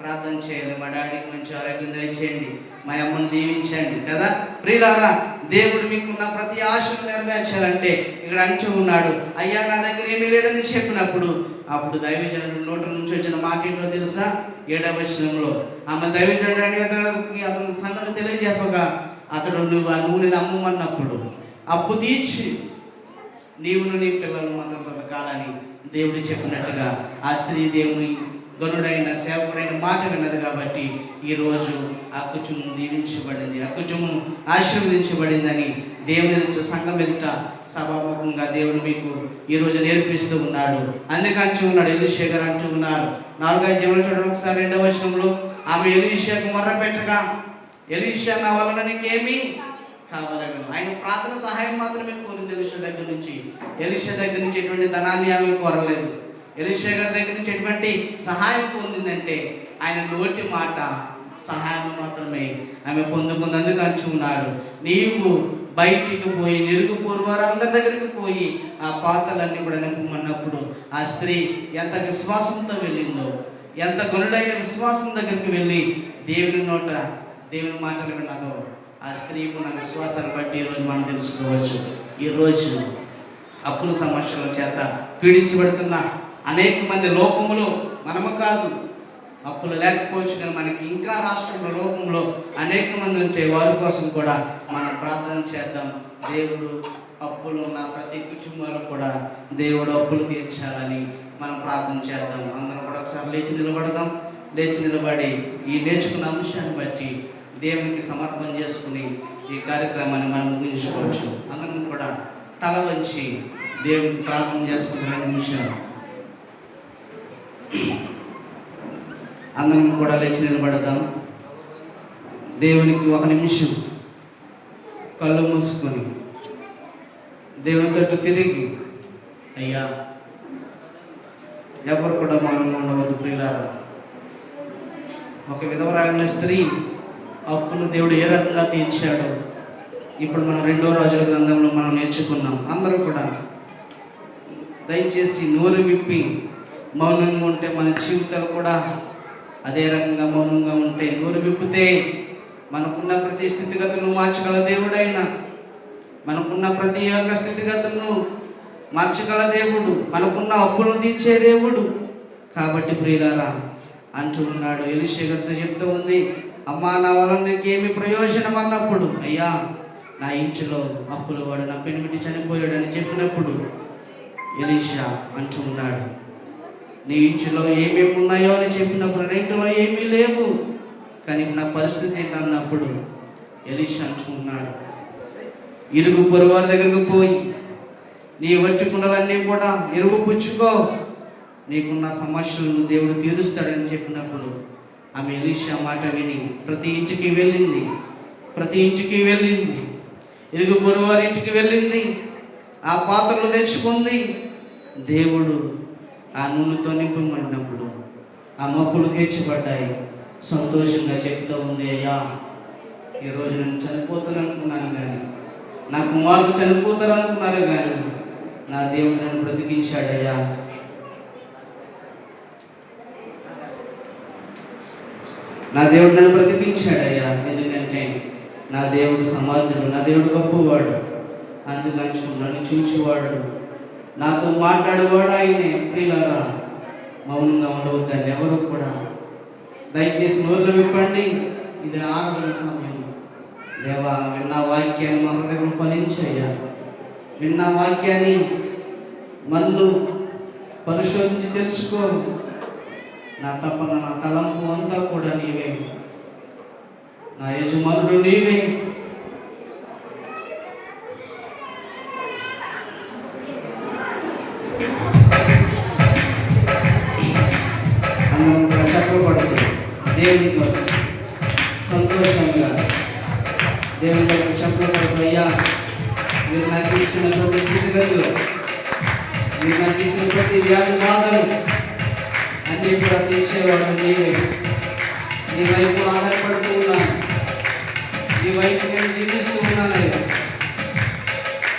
ప్రార్థన చేయాలి. మా డాడీకి మంచి ఆరోగ్యం దయచేయండి, మా అమ్మను దీవించండి కదా. ప్రియులారా, దేవుడు మీకున్న ప్రతి ఆశను నెరవేర్చాలంటే ఇక్కడ అంటూ ఉన్నాడు, అయ్యా నా దగ్గర ఏమీ లేదని చెప్పినప్పుడు అప్పుడు దైవజనుడు నోట నుంచి వచ్చిన మాట ఏంటో తెలుసా? 7వ వచనంలో ఆమె దైవజనుడు అతని సంగతి తెలియజెప్పగా అతడు నువ్వు ఆ నూనెని అమ్మమన్నప్పుడు అప్పు తీర్చి నీవును నీ పిల్లలు మాత్రం బ్రతకాలని దేవుడు చెప్పినట్టుగా ఆ స్త్రీ దేవుని గనుడైన సేవకుడైన మాట విన్నది కాబట్టి ఈరోజు ఆ కుటుంబం దీవించబడింది, ఆ కుటుంబం ఆశీర్వదించబడిందని దేవుని ఎదుట, సంఘం ఎదుట సభాముఖంగా దేవుడు మీకు ఈరోజు నేర్పిస్తూ ఉన్నాడు. అందుకే అంటూ ఉన్నాడు, ఎలీషా గారు అంటూ ఉన్నారు 4వ అధ్యాయంలో చూడండి ఒకసారి 2వ వచనంలో, ఆమె ఎలీషాకు మొర్ర పెట్టగా, ఎలీషా నా వలన నీకేమీ కావాలని, ఆయన ప్రార్థన సహాయం మాత్రమే కోరింది ఎలీషా దగ్గర నుంచి. ఎలీషా దగ్గర నుంచి ఎటువంటి ధనాన్ని ఆమె కోరలేదు. ఎలీషా గారి దగ్గర నుంచి ఎటువంటి సహాయం పొందిందంటే ఆయన నోటి మాట సహాయం మాత్రమే ఆమె పొందుకుందందుకు అంటున్నాడు, నీవు బయటికి పోయి నిరుగుపోరు వారందరి దగ్గరికి పోయి ఆ పాత్రలన్నీ కూడా నింపమన్నప్పుడు ఆ స్త్రీ ఎంత విశ్వాసంతో వెళ్ళిందో, ఎంత గుణుడైన విశ్వాసం దగ్గరికి వెళ్ళి దేవుని నోట దేవుని మాటలు విన్నదో, ఆ స్త్రీకి ఉన్న విశ్వాసాన్ని బట్టి ఈరోజు మనం తెలుసుకోవచ్చు. ఈరోజు అప్పుల సమస్యల చేత పీడించబడుతున్న అనేక మంది లోకములో, మనము కాదు, అప్పులు లేకపోవచ్చు కానీ మనకి ఇంకా రాష్ట్రంలో లోకంలో అనేక మంది ఉంటే వారి కోసం కూడా మనం ప్రార్థన చేద్దాం. దేవుడు అప్పులు ఉన్న ప్రతి కుటుంబాలు కూడా దేవుడు అప్పులు తీర్చాలని మనం ప్రార్థన చేద్దాం. అందరం కూడా ఒకసారి లేచి నిలబడదాం. లేచి నిలబడి ఈ నేర్చుకున్న అంశాన్ని బట్టి దేవునికి సమర్పణ చేసుకుని ఈ కార్యక్రమాన్ని మనం ముగించుకోవచ్చు. అందరం కూడా తల వంచి దేవునికి ప్రార్థన చేసుకుని 2 నిమిషాలు అందరం కూడా లేచి నిలబడదాం. దేవునికి 1 నిమిషం కళ్ళు మూసుకొని దేవుని తట్టు తిరిగి, అయ్యా ఎవరు కూడా మౌనంగా ఉండవద్దు ప్రియులారా. ఒక విధవరాలైన స్త్రీ అప్పును దేవుడు ఏ రకంగా తీర్చాడో ఇప్పుడు మనం 2వ రాజుల గ్రంథంలో మనం నేర్చుకున్నాం. అందరూ కూడా దయచేసి నోరు విప్పి మౌనంగా ఉంటే మన జీవితాలు కూడా అదే రకంగా మౌనంగా ఉంటే, నోరు విప్పితే మనకున్న ప్రతి స్థితిగతులను మార్చగల దేవుడైనా, మనకున్న ప్రతి ఒక్క స్థితిగతులను మార్చగల దేవుడు, మనకున్న అప్పులను తీర్చే దేవుడు. కాబట్టి ప్రియులారా అంటూ ఉన్నాడు, ఎలీషా గారితో చెప్తూ ఉంది, అమ్మా నా వలన నీకేమి ప్రయోజనం అన్నప్పుడు, అయ్యా నా ఇంటిలో అప్పులు వాడు నా పెనిమిటి చనిపోయాడని చెప్పినప్పుడు ఎలీషా అంటూ ఉన్నాడు, నీ ఇంటిలో ఏమేమి ఉన్నాయో అని చెప్పినప్పుడు నా ఇంటిలో ఏమీ లేవు, కానీ నా పరిస్థితి ఏంటన్నప్పుడు ఎలీషా అంటూ ఉన్నాడు, ఇరుగు పొరువారి దగ్గరకు పోయి నీ వట్టి కుండలన్నీ కూడా ఇరుగు పుచ్చుకో, నీకున్న సమస్యలను దేవుడు తీరుస్తాడని చెప్పినప్పుడు ఆమె ఎలీషా మాట విని ప్రతి ఇంటికి వెళ్ళింది, ఇరుగు పొరుగు వారి ఇంటికి వెళ్ళింది, ఆ పాత్రలు తెచ్చుకుంది. దేవుడు ఆ నూనెతో నింపమన్నప్పుడు ఆ మప్పులు తీర్చబడ్డాయి. సంతోషంగా చెప్తూ ఉంది, అయ్యా ఈరోజు నేను చనిపోతాననుకున్నాను కానీ, నా కుమారుడు చనిపోతారనుకున్నారు కానీ నా దేవుడు నన్ను బ్రతికించాడయ్యా. నా దేవుడు నన్ను బ్రతికించాడయ్యా. ఎందుకంటే నా దేవుడు సమర్థుడు, నా దేవుడు గొప్పవాడు, అందుకని నన్ను చూచేవాడు, నాతో మాట్లాడేవాడు ఆయనే. ప్రియులారా, మౌనంగా ఉండవద్దండి ఎవరు కూడా. దయచేసి నోరు విప్పండి. ఇది ఆరాధన సమయం. దేవా, విన్న వాక్యాన్ని మా హృదయం ఫలించయ్యా. విన్న వాక్యాన్ని మన్ను పరిశోధించి తెలుసుకో. నా తపన, నా తలంపు అంతా కూడా నీవే, నా యజమానుడు నీవే. అందరం కూడా చెప్పబడదు దేవునితో సంతోషంగా దేవునితో చెప్పబడదు. అయ్యా, మీరు నాకు ఇచ్చిన ప్రతి స్థితిగతులు, మీరు నాకు ఇచ్చిన ప్రతి వ్యాధి బాధలు అన్నీ కూడా తీర్చేవాడు నీవే. నీ వైపు ఆధారపడుతూ ఉన్నాను, నీ వైపు నేను జీవిస్తూ ఉన్నానయ్యా.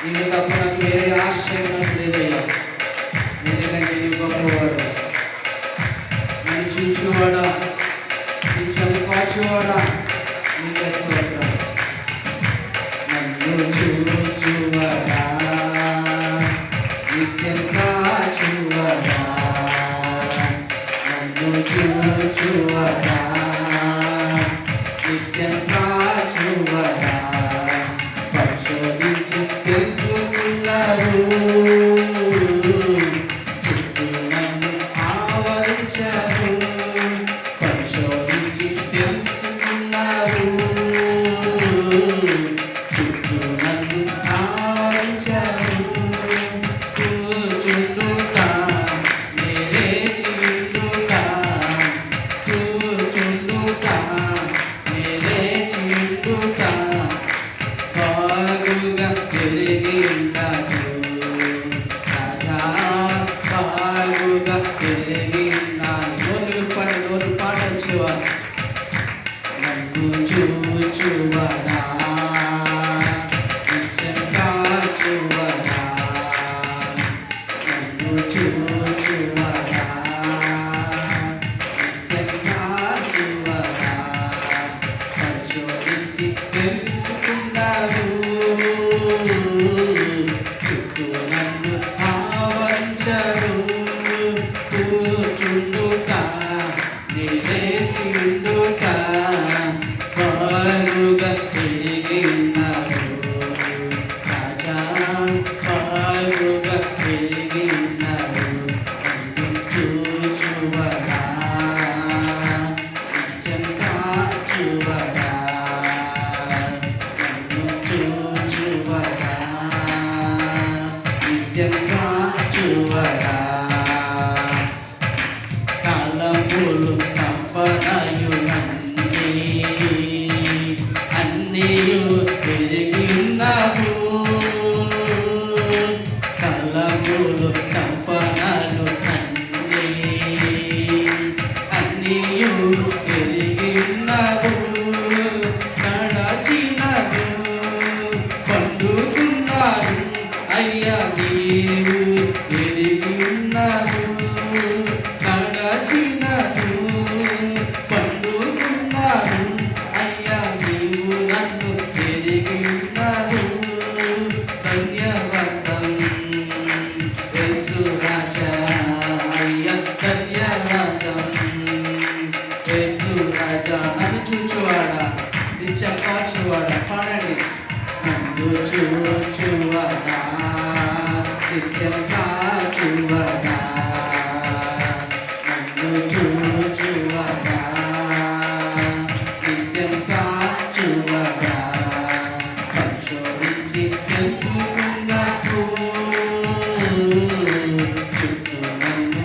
నీవు తప్ప నాకు వేరే ఆశ్రయం నాకు లేదయ్యా. ఎందుకంటే నీవు గొప్పవాడు, నన్ను చూచేవాడా, నీ చెంగు కాచేవాడా, నీకే స్తోత్రం. నన్ను చూచువాడా, నిత్యం కాచువాడా, చూచువాడా, నిత్యం కాచువాడా, పరిశోధించి తెలుసుకున్నారు, చుట్టూ నన్ను ఆవరించారు, పరిశోధించి తెలుసుకున్నారు, చుట్టూ నన్ను ఆవరించారు. కూర్చుండుట, లేచి ఉండుట, కూర్చుండుట, లేచి ఉండుట, బాగుగా పెరిగి ఉండదు రాజా, బాగుగా పెరిగి ఉన్నాను. నోరు విప్పండి, నోరు పాట వచ్చేవారు. నన్ను చూచువాడా, నిత్యం కాచువాడా, నన్ను చూచువాడా, నిత్యం కాచువాడా, పరిశోధించి తెలుసుకున్నారు, చుట్టూ నన్ను ఆవరించారు, కూర్చుండుట, లేచి ఉండుట, బాలుగా పెరిగి ఉన్నారు రాజా, బాలుగా పెరిగి ఉన్నారు. నన్ను చూచువాడా, నిత్యం కాచువాడా, నన్ను చూచువాడా, నిత్యం కాచువాడా, తలంపులు తప్పనయునన్నీ అన్నీయు పెరిగి ఉన్నావు, తలంపులు తప్పనలు అన్నీ అన్నీయు పెరిగి ఉన్నావు, నడచినను పండుకున్నాను అయ్యా నీవు పెరిగి ఉన్నావు, నడచినను పండుకున్నాను అయ్యా నీవు నన్ను పెరిగి ఉన్నావు. ధన్యవాదం యేసు రాజా, అయ్యా ధన్యవాదం యేసు రాజా. నన్ను చూచువాడా, నిత్యం కాచువాడా, పాడండి. నన్ను చూచువాడా, నిత్యం కాచువాడా, నన్ను చూచువాడా, నిత్యం కాచువాడా, పరిశోధించి తెలుసుకున్నప్పుడు, చుట్టూ నన్ను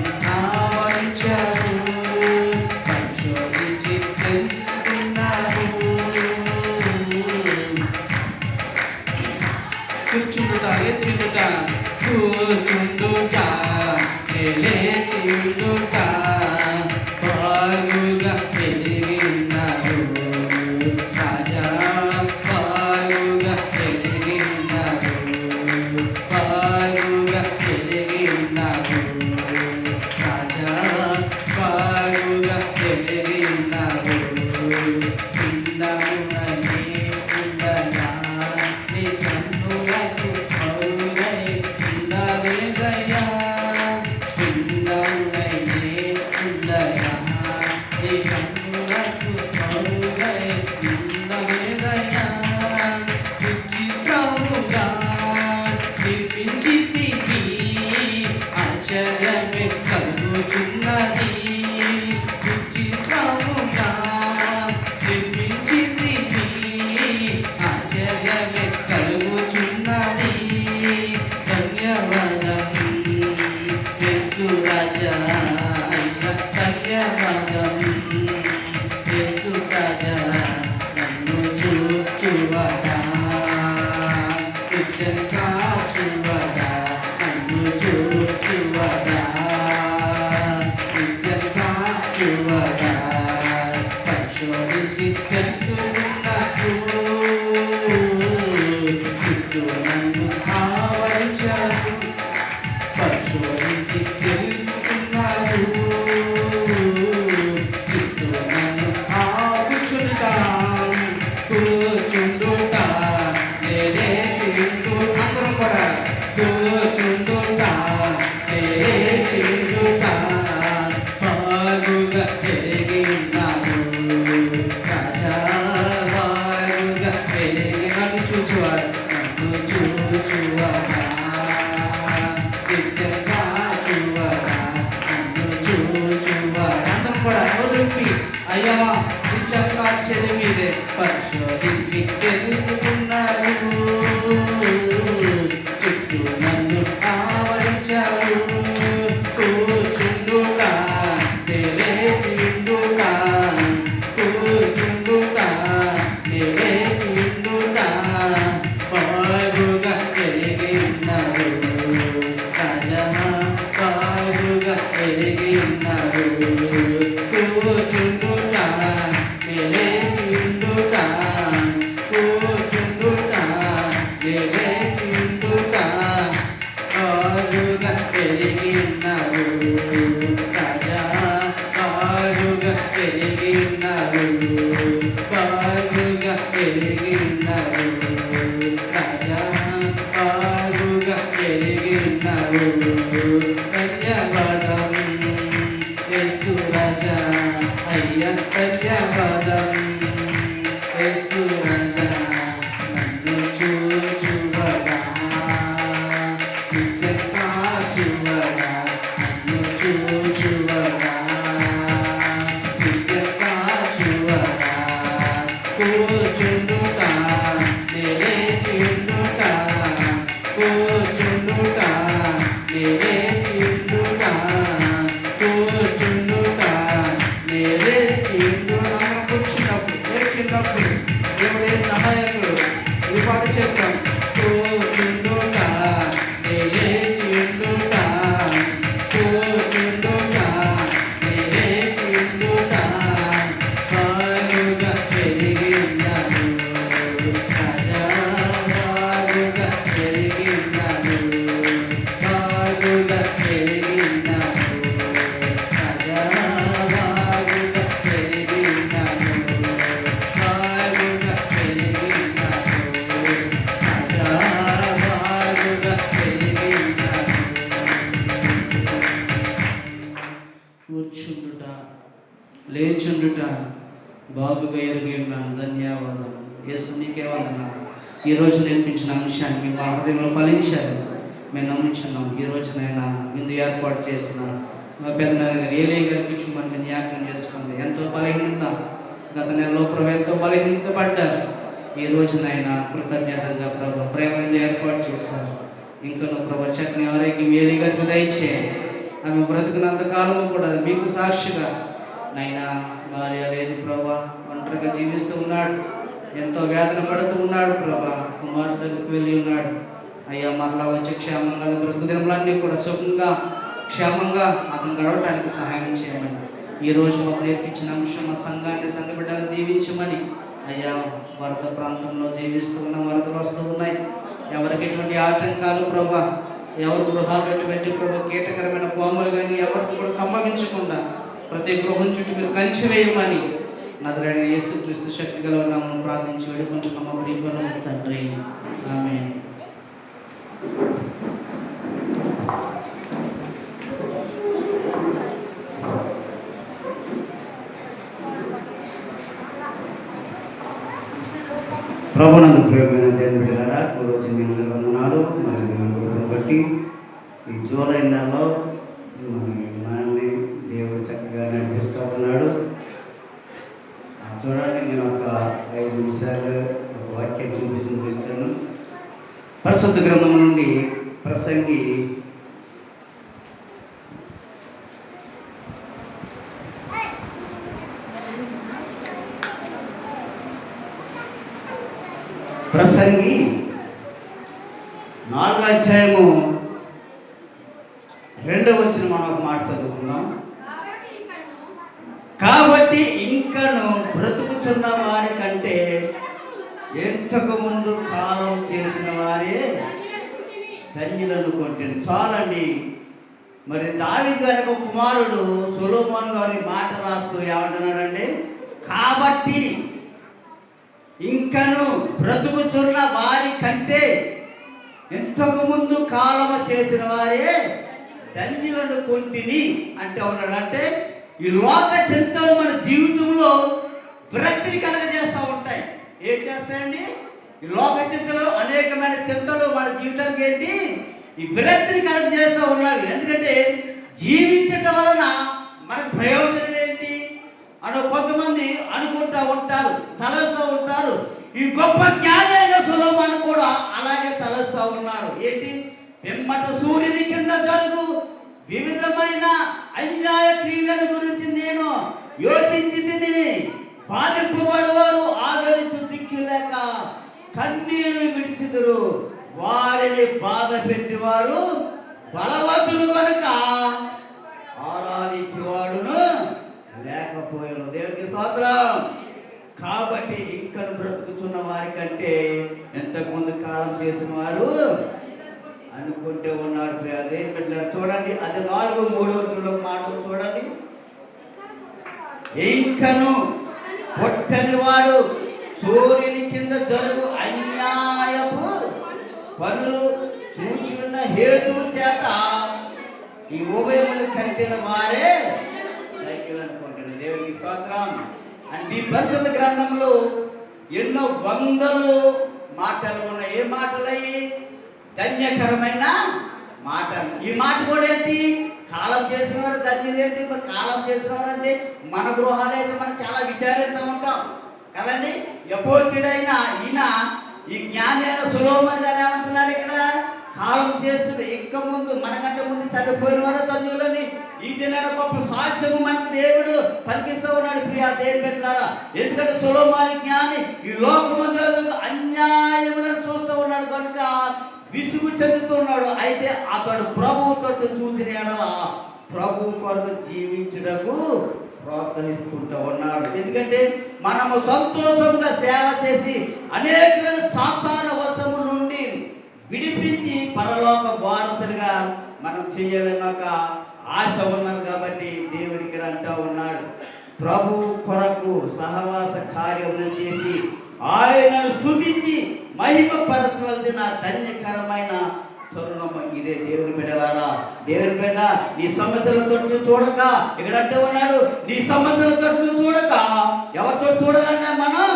కూర్చుండుట లేచిండుట బాగుగా పెరిగినారు రాజా బాగుగా పెరిగినారు బాగుగా పెరిగినారు రాజా బాగుగా పెరిగినారు పిండమునని ఉండగా నీ కన్నులకు పౌరై ఉండలేదయ్యా పిండమునని ఉండగా నీ కన్నులకు పౌరై ఉండలేదయ్యా విచిత్రముగా నిర్మించితివి ఆశ్చర్యమే కలుగుచున్నది విచిత్రముగా నిర్మించితివి ఆశ్చర్యమే కలుగుచున్నది ధన్యవాదం యేసు రాజా అయ్యా ధన్యవాదం యేసు రాజా నన్ను చూచువడా నిజంగా చూవడా నన్ను చూచువడా నిజంగా చూవడా పరిశోధించి తెలుసుకున్నట్టు చుట్టూ నన్ను ఆవరించారు పరిశోధించి తెలుసుకున్నారు చుట్టూ నన్ను ఆపుచుంటా కూర్చుండుట లేచిండుట అందరం కూడా కూర్చుండుట లేచిండుట బాగుగా పెరిగినారు రాజా బాగుగా పెరిగినాడు చూచువాడు నన్ను చూచువాడా నిత్యంగా చూవడా నన్ను చూచువాడా అందరం కూడా వదిలిపి అయ్యా నిత్యంగా చదివిదే పరిశోధించి తెలుసుకున్నారు చుట్టూ నన్ను ఆవరించారు కూర్చుండుట లేచిండుట కూర్చుండుట లేచిండుట బాగుగా పెరిగినారు రాజా బాగుగా పెరిగినారు కూర్చుండుట లేచిండుట కూర్చుండుట లేచిండుట బాగుగా పెరిగినారు రాజా బాగుగా పెరిగినారు బాగుగా పెరిగినారు రాజా బాగుగా పెరిగినారు ధన్యవాదం యేసు రాజా అయ్యా ధన్యవాదం యేసు రాజా నన్ను చూచువడా నిత్యంగా చూవడా నన్ను చూచువడా నిత్యంగా చూవడా కూర్చుండుట లేచిండుట కూర్చుండుట లేచిండుట కూర్చుండుట లేచిండుట కూర్చున్నప్పుడు దేవుడే సహాయకుడు ఈ పాట చెప్తాం కూర్చుండుట లేచిండుట కూర్చుండుట లేచిండుట బాగుగా పెరిగినారు రాజా బాగుగా పెరిగినారు బాగుగా పెరిగినారు రాజా బాగుగా పెరిగినారు బాగుగా పెరిగినారు రాజా బాగుగా పెరిగినారు కూర్చుండుట లేచుండుట బాగుగా ఎరిగి ఉన్నాను ధన్యవాదాలు యేసు నీకే వందనాలు ఈరోజు నేర్పించిన అంశాన్ని మా హృదయంలో ఫలించారు మేము నమ్ముచున్నాం ఈ రోజునైనా విందు ఏర్పాటు చేసిన మా పెద్దనాన్న గారు ఏలే గారి కూర్చోమని జ్ఞాపకం చేసుకుంది ఎంతో బలహీనత గత నెలలో ప్రభు ఎంతో బలహీనతపడ్డారు ఈ రోజునైనా కృతజ్ఞతగా ప్రభు ప్రేమని ఏర్పాటు చేశారు ఇంకను ప్రభు చక్కని ఆరోగ్యం ఏలే గారికి దయచేయండి ఆమె బ్రతుకున్నంత కాలము కూడా మీకు సాక్షిగా నైనా భార్య లేదు ప్రభా ఒంటరిగా జీవిస్తూ ఉన్నాడు ఎంతో వేదన పడుతూ ఉన్నాడు ప్రభా కుమారుడు దగ్గరికి వెళ్ళి ఉన్నాడు అయ్యా మరలా వచ్చి క్షేమంగా బ్రతుకు దినములన్నీ కూడా సుఖంగా క్షేమంగా అతను గడవడానికి సహాయం చేయమని ఈరోజు మాకు నేర్పించిన అంశం ఆ సంఘాన్ని సంఘ బిడ్డలు దీవించమని అయ్యా వరద ప్రాంతంలో జీవిస్తూ ఉన్న వరదలు వస్తూ ఉన్నాయి. ఎవరికి ఎటువంటి ఆటంకాలు ప్రభా, ఎవరి గృహాలు ఎటువంటి ప్రభా కీటకరమైన పాములు కానీ ఎవరికి కూడా సంభవించకుండా ప్రతి గృహం చుట్టూ మీరు కంచి వేయమని నజరేయుడైన యేసుక్రీస్తు శక్తి గల నామమున ప్రార్థించి వేడుకుంటున్నాము ప్రియమైన తండ్రి, ఆమేన్. ప్రభునందు ప్రియమైన దేవుని బిడ్డలారా, రోజు మీ అందరి వందనాలు. మరి దేవుని కృపను బట్టి ఈ జూలై నెలలో మనల్ని దేవుడు చక్కగా నడిపిస్తూ ఉన్నాడు. చూడండి, నేను ఒక 5 నిమిషాలు ఒక వాక్యం చూపిస్తాను. పరిశుద్ధ గ్రంథం నుండి ప్రసంగి ప్రసంగి 4వ అధ్యాయము 2వ వచనం మనం ఒక మాట చదువుకుందాం. కాబట్టి ఇంకను బ్రతుకుచున్న వారి కంటే ఎంతకు ముందు కాలం చేసిన వారే ధన్యులనుకుంటుంది. చాలండి. మరి దావీదు గారి కుమారుడు సొలొమోను గారి మాట రాస్తూ ఏమంటున్నాడండి? కాబట్టి ఇంకను బ్రతుకుచున్న వారి కంటే ఎంతకు ముందు కాలము చేసిన వారే ధన్యులను కొంటిని అంటే ఉన్నాడు. అంటే ఈ లోక చింతలు మన జీవితంలో విరక్తిని కలగజేస్తూ ఉంటాయి. ఏం చేస్తాయండి? ఈ లోక చింతలు, అనేకమైన చింతలు మన జీవితానికి ఏంటి? ఈ విరక్తిని కలగజేస్తూ ఉన్నాయి. ఎందుకంటే జీవించటం వలన మనకు ప్రయోజనం ఏంటి అని కొంతమంది అనుకుంటూ ఉంటారు, తలస్తూ ఉంటారు. ఈ గొప్ప జ్ఞాని అయిన సొలొమోను కూడా అలాగే తలస్తూ ఉన్నాడు. ఏంటి? వెమ్మట సూర్యుని కింద జరుగు వివిధమైన అన్యాయ క్రియల గురించి నేను యోచించి తిని, బాధింపబడేవారు ఆదరించు దిక్కులేక కన్నీరు విడిచిదురు, వారిని బాధ పెట్టేవారు బలవంతులు కనుక ఆరాధించేవాడును లేకపోయాను. దేవునికి స్తోత్రం. కాబట్టి ఇంకను బ్రతుకుచున్న వారి కంటే ఎంతకుముందు కాలం చేసిన వారు అనుకుంటే ఉన్నాడు. అదే పెట్టారు. చూడండి, అది 4:3 మాటలు చూడండి. ఇంకను పొట్టని వాడు సూర్యుని కింద జరుగు అన్యాయపు పనులు చూచి ఉన్న హేతువు చేత ఈ ఉభయములు కంటిన వారే అనుకుంటున్నారు. దేవునికి స్తోత్రం. అంటే ఈ పరిశుద్ధ గ్రంథంలో ఎన్నో వందలు మాటలు ఉన్నాయి. ఏ మాటలయ్యి? ధన్యకరమైన మాటలు. ఈ మాట కూడా ఏంటి? కాలం చేసిన వారు ధన్యులు ఏంటి? మరి కాలం చేసిన వారు అంటే మన గృహాలు అయితే మనం చాలా విచారిస్తూ ఉంటాం కదండి. యెహోషువైన ఈయన ఈ జ్ఞాని అయిన సొలొమోను గారు ఏమంటున్నాడు ఇక్కడ? కాలం చేస్తుంది ఇక ముందు మనకంటే ముందు చనిపోయిన వారు ధన్యులని. ఈ దినాన గొప్ప సాక్ష్యము మనకు దేవుడు పలికిస్తూ ఉన్నాడు. ప్రియా దేవుని బిడ్డలారా, ఎందుకంటే సొలొమోను జ్ఞాని ఈ లోకమందు అన్యాయములను చూస్తూ ఉన్నాడు కనుక విసుగు చెందుతున్నాడు. అయితే అతడు ప్రభువుతో చూసిన ఎడల ప్రభు కొరకు జీవించుటకు ప్రోత్సహిస్తుంటూ ఉన్నాడు. ఎందుకంటే మనము సంతోషంగా సేవ చేసి అనేకమైన సాతాను వశము నుండి విడిపించి పరలోక వారసులుగా మనం చేయాలని ఒక ఆశ ఉన్నది. కాబట్టి దేవుడికి అంటూ ఉన్నాడు, ప్రభు కొరకు సహవాస కార్యములు చేసి ఆయనను స్తుతించి మహిమపరచవలసిన ధన్యకరమైన తరుణము ఇదే. దేవుని బిడ్డలారా, దేవుని బిడ్డ నీ సమస్యల తోటి చూడక, ఇక్కడ అంటే ఉన్నాడు, నీ సమస్యల తోటి చూడక ఎవరితో చూడాలంటే మనం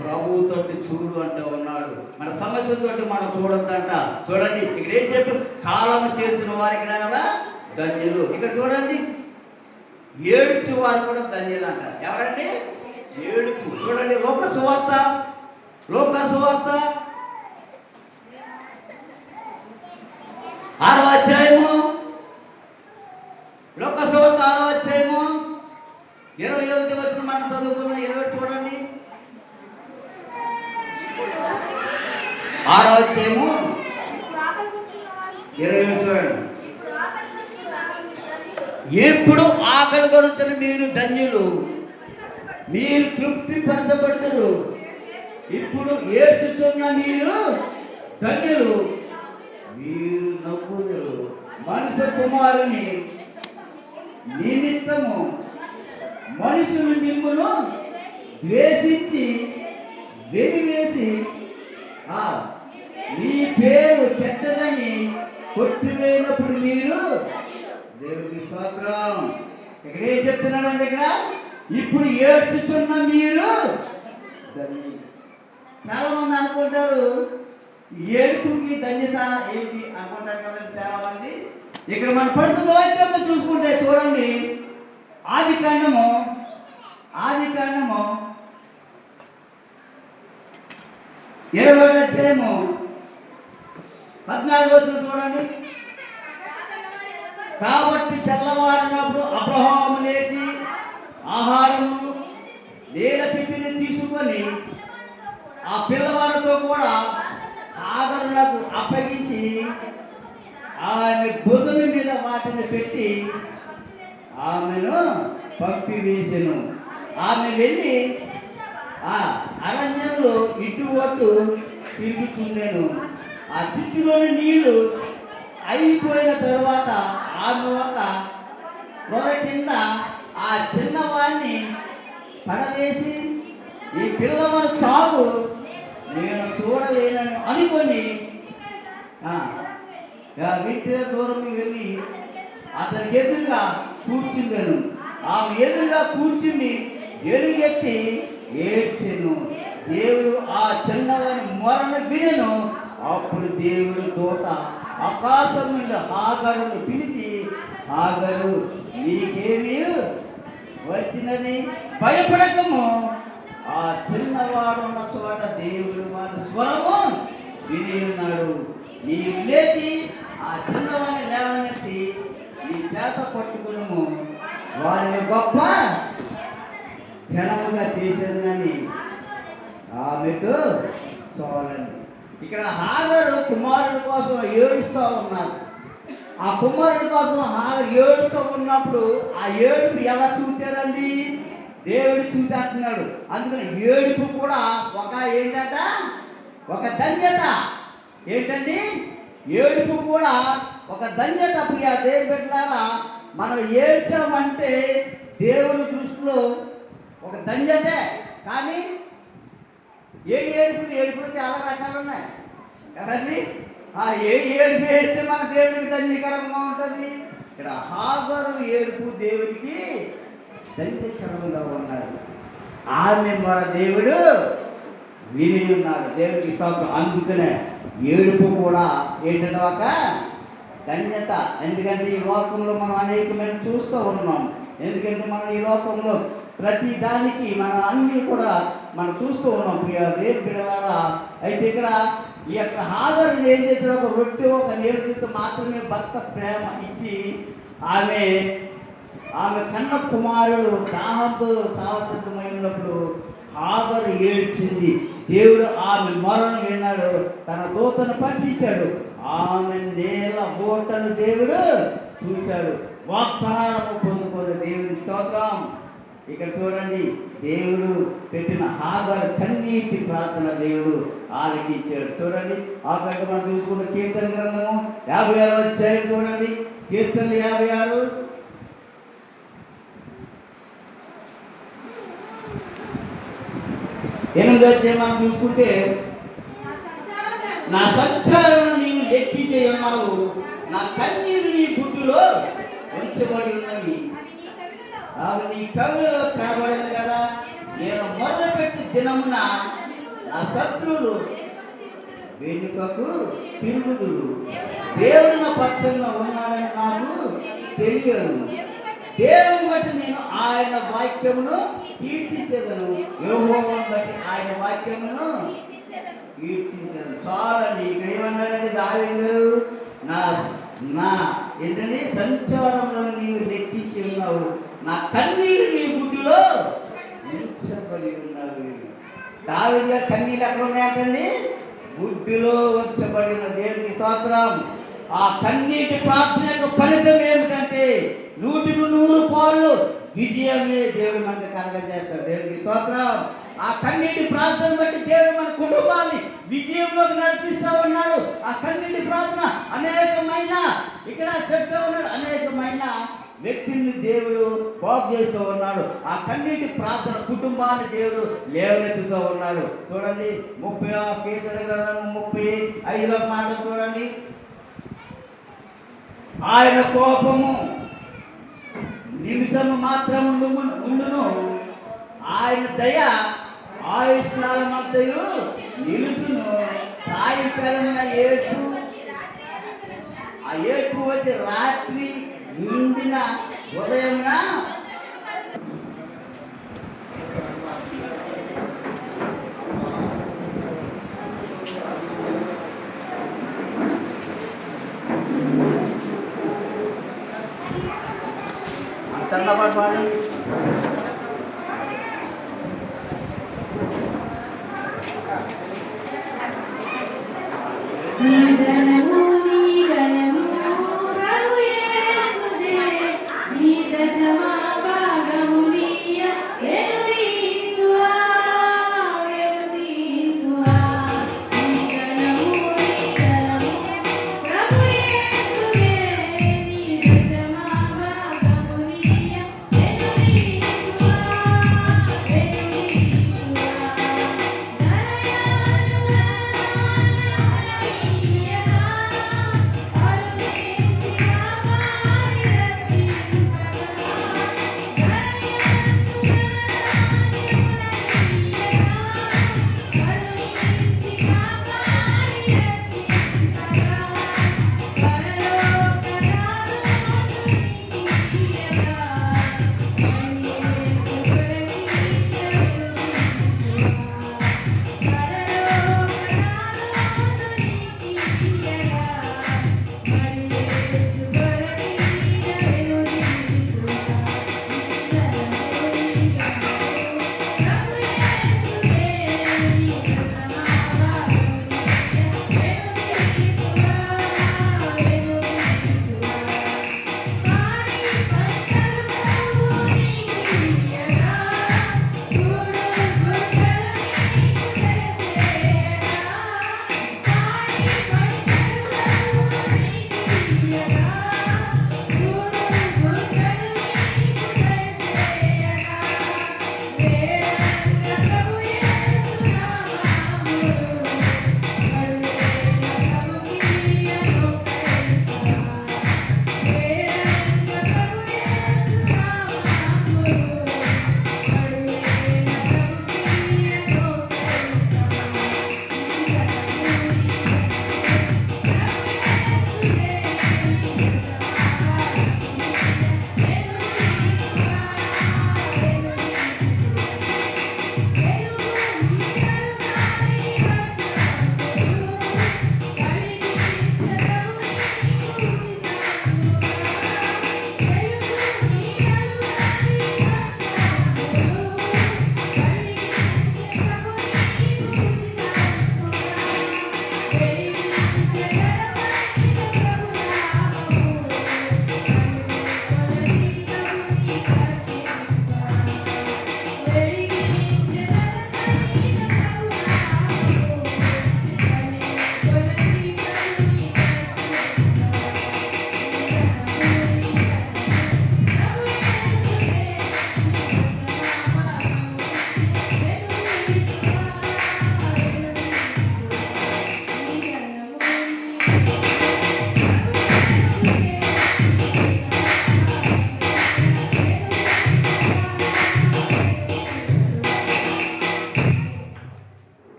ప్రభువుతో చూడు అంటే ఉన్నాడు. మన సమస్యలతో మనం చూడొద్దంట. చూడండి ఇక్కడ ఏం చెప్పు? కాలం చేసిన వారికి ధన్యులు. ఇక్కడ చూడండి, ఏడ్చు వారు కూడా ధన్యులు అంట. ఎవరండి? ఏడుపు. చూడండి, లోక సువార్త 6వ అధ్యాయము, లోక సువార్త 6వ అధ్యాయము 21 వచనం మనం చదువుకున్న 20 చూడండి. 6వ అధ్యాయము ఎప్పుడు ఆకలి కొనుచున్న మీరు ధన్యులు, మీరు తృప్తి పరచబడతారు. ఇప్పుడు ఏడ్చుచున్న మీరు ధన్యులు, మీరు నవ్వుదురు. మనుష్య కుమారుని నిమిత్తము మనుషులు మిమ్మును ద్వేషించి వెలివేసి మీ పేరు చెడ్డదని కొట్టివేసినప్పుడు మీరు దేవుడికి స్తోత్రం. ఇక్కడ ఏం చెప్తున్నాడండి? ఇక్కడ ఇప్పుడు ఏడ్చుచున్న మీరు. చాలా మంది అనుకుంటారు ఏడుపుకి ధన్యత ఏంటి అనుకుంటారు కదండి చాలా మంది. ఇక్కడ మన పరిశుద్ధ వాక్యంలో చూసుకుంటే చూడండి, ఆది కాండము 20వ అధ్యాయము 14వ వచనం చూడండి. కాబట్టి తెల్లవారినప్పుడు అబ్రహాము లేచి ఆహారము నీలతిథిని తీసుకొని ఆ పిల్లవాడితో కూడా హాగరునకు అప్పగించి ఆమె భుజం మీద వాటిని పెట్టి ఆమెను పంపివేసెను. ఆమె వెళ్ళి ఆ అరణ్యంలో ఇటు అటు తిరుగుతుండెను. ఆ తిట్టులోని నీళ్లు అయిపోయిన తర్వాత ఆమె ఒక పొర కింద ఆ చిన్నవాడిని పడవేసి ఈ పిల్లవాడు చావు నేను చూడలేనని అనుకొని వీటి దూరం వెళ్ళి అతని ఎదురుగా కూర్చుండెను. ఆమె ఎదురుగా కూర్చుని ఎలుగెత్తి ఏడ్చెను. దేవుడు ఆ చిన్నవాని మొరను వినెను. అప్పుడు దేవుడు దూత ఆకాశం నుండి హాగరును పిలిచి, హాగరు నీకేమీ వచ్చినది, భయపడకము. ఆ చిన్నవాడున్న చోట దేవుడు వాడి స్వరము విని ఉన్నాడు. నీవు లేచి ఆ చిన్నవాడిని లేవనెత్తి నీ చేత పట్టుకును, వారిని గొప్ప జనముగా చేసేదని ఆమెతో చూడండి. ఇక్కడ హాగరు కుమారుడి కోసం ఏడుస్తూ ఉన్నారు. ఆ కుమారుడి కోసం హాగరు ఏడుస్తూ ఉన్నప్పుడు ఆ ఏడుపు ఎలా చూచారండి? దేవుడు చూసేస్తున్నాడు. అందుకని ఏడుపు కూడా ఒక ఏంటంట, ఒక ధన్యత. ఏంటండి? ఏడుపు కూడా ఒక ధన్యత. ప్రియ దేవుని బిడ్డలారా, మనం ఏడ్చామంటే దేవుని దృష్టిలో ఒక ధన్యతే. కానీ ఏడుపులు చాలా రకాలు ఉన్నాయి కదండి. ఆ ఏడుపు ఏడితే మన దేవుడికి ధన్యకరంగా ఉంటుంది. ఇక్కడ హాగరు ఏడుపు దేవుడికి ధన్యకరంగా ఉన్నారు. ఆమె మన దేవుడు విని ఉన్నాడు. దేవుడికి స్తోత్రం. అందుకనే ఏడుపు కూడా ఏంటంటే ఒక ధన్యత. ఎందుకంటే ఈ లోకంలో మనం అనేకమైన చూస్తూ ఉన్నాం. ఎందుకంటే మనం ఈ లోకంలో ప్రతి దానికి మనం అన్నీ కూడా మనం చూస్తూ ఉన్నాం. ప్రియ దేవుని బిడ్డలారా, అయితే ఇక్కడ ఈ యొక్క హాగరు ఏం చేసిన ఒక రొట్టె ఒక నీళ్ళతో మాత్రమే భర్త ప్రేమ ఇచ్చి ఆమె కన్న కుమారుడు దాహంతో సావసిద్ధమైనప్పుడు హాగరు ఏడ్చింది. దేవుడు ఆమె మొరను విన్నాడు, తన దూతను పంపించాడు. ఆమె నేల ఓటను దేవుడు చూశాడు. వాగ్దానము పొందుకున్న దేవుని స్తోత్రం. ఇక్కడ చూడండి, దేవుడు పెట్టిన హాగరు కన్నీటి ప్రార్థన దేవుడు ఆలకించాడు. చూడండి, ఆ పైన మనం చూసుకున్న కీర్తన గ్రంథము 56 అధ్యాయం చూడండి. కీర్తనలు 56 8వ అధ్యాయం మనం చూసుకుంటే, నా సంచారం నీవు లెక్కించే ఉన్నావు, నా కన్నీరు నీ గుడ్డులో ఉంచబడి ఉన్నవి, అవి నీ కవిలో కనబడింది కదా. నేను మొదలుపెట్టి దినమున నా శత్రువులు వెనుకకు తిరుగుదురు. దేవుడు నా పక్షంలో ఉన్నాడని నాకు తెలియదు. దేవుని బట్టి నేను ఆయన వాక్యమును కీర్తించదను. యెహోవాను బట్టి ఆయన వాక్యమును కీర్తించదను. చాలండి. ఇక్కడ ఏమన్నాడంటే దావీదు, నా ఏంటంటే సంచారంలో నీవు లెక్కించి ఉన్నావు, నా కన్నీరు నీ గుడ్డులో ఉంచబడి ఉన్నావు. దావీదు గారి కన్నీళ్ళు ఎక్కడ ఉన్నాయంటండి? గుడ్డులో ఉంచబడిన. దేవునికి స్తోత్రం. ఆ కన్నీటి ప్రార్థన యొక్క ఫలితం ఏమిటంటే 100% విజయమే దేవుడు మనకు కలగజేస్తాడు. దేవునికి స్తోత్రం. ఆ కన్నీటి ప్రార్థన బట్టి దేవుడు మన కుటుంబాన్ని విజయంలోకి నడిపిస్తూ ఉన్నాడు. ఆ కన్నీటి ప్రార్థన అనేకమైన ఇక్కడ చెప్తూ ఉన్నాడు, అనేకమైన వ్యక్తుల్ని దేవుడు బాగు చేస్తూ ఉన్నాడు. ఆ కన్నీటి ప్రార్థన కుటుంబాన్ని దేవుడు లేవనెత్తుతూ ఉన్నాడు. చూడండి 35 మాట చూడండి. ఆయన కోపము నిమిషము మాత్రం ఉండును, ఆయన దయ ఆయుష్కాలమంతయు నిలుచును. సాయంకాలం ఏడ్పు, ఆ ఏడ్పు వచ్చి రాత్రి నిండిన ఉదయమున అంతన్నమాట పాడు.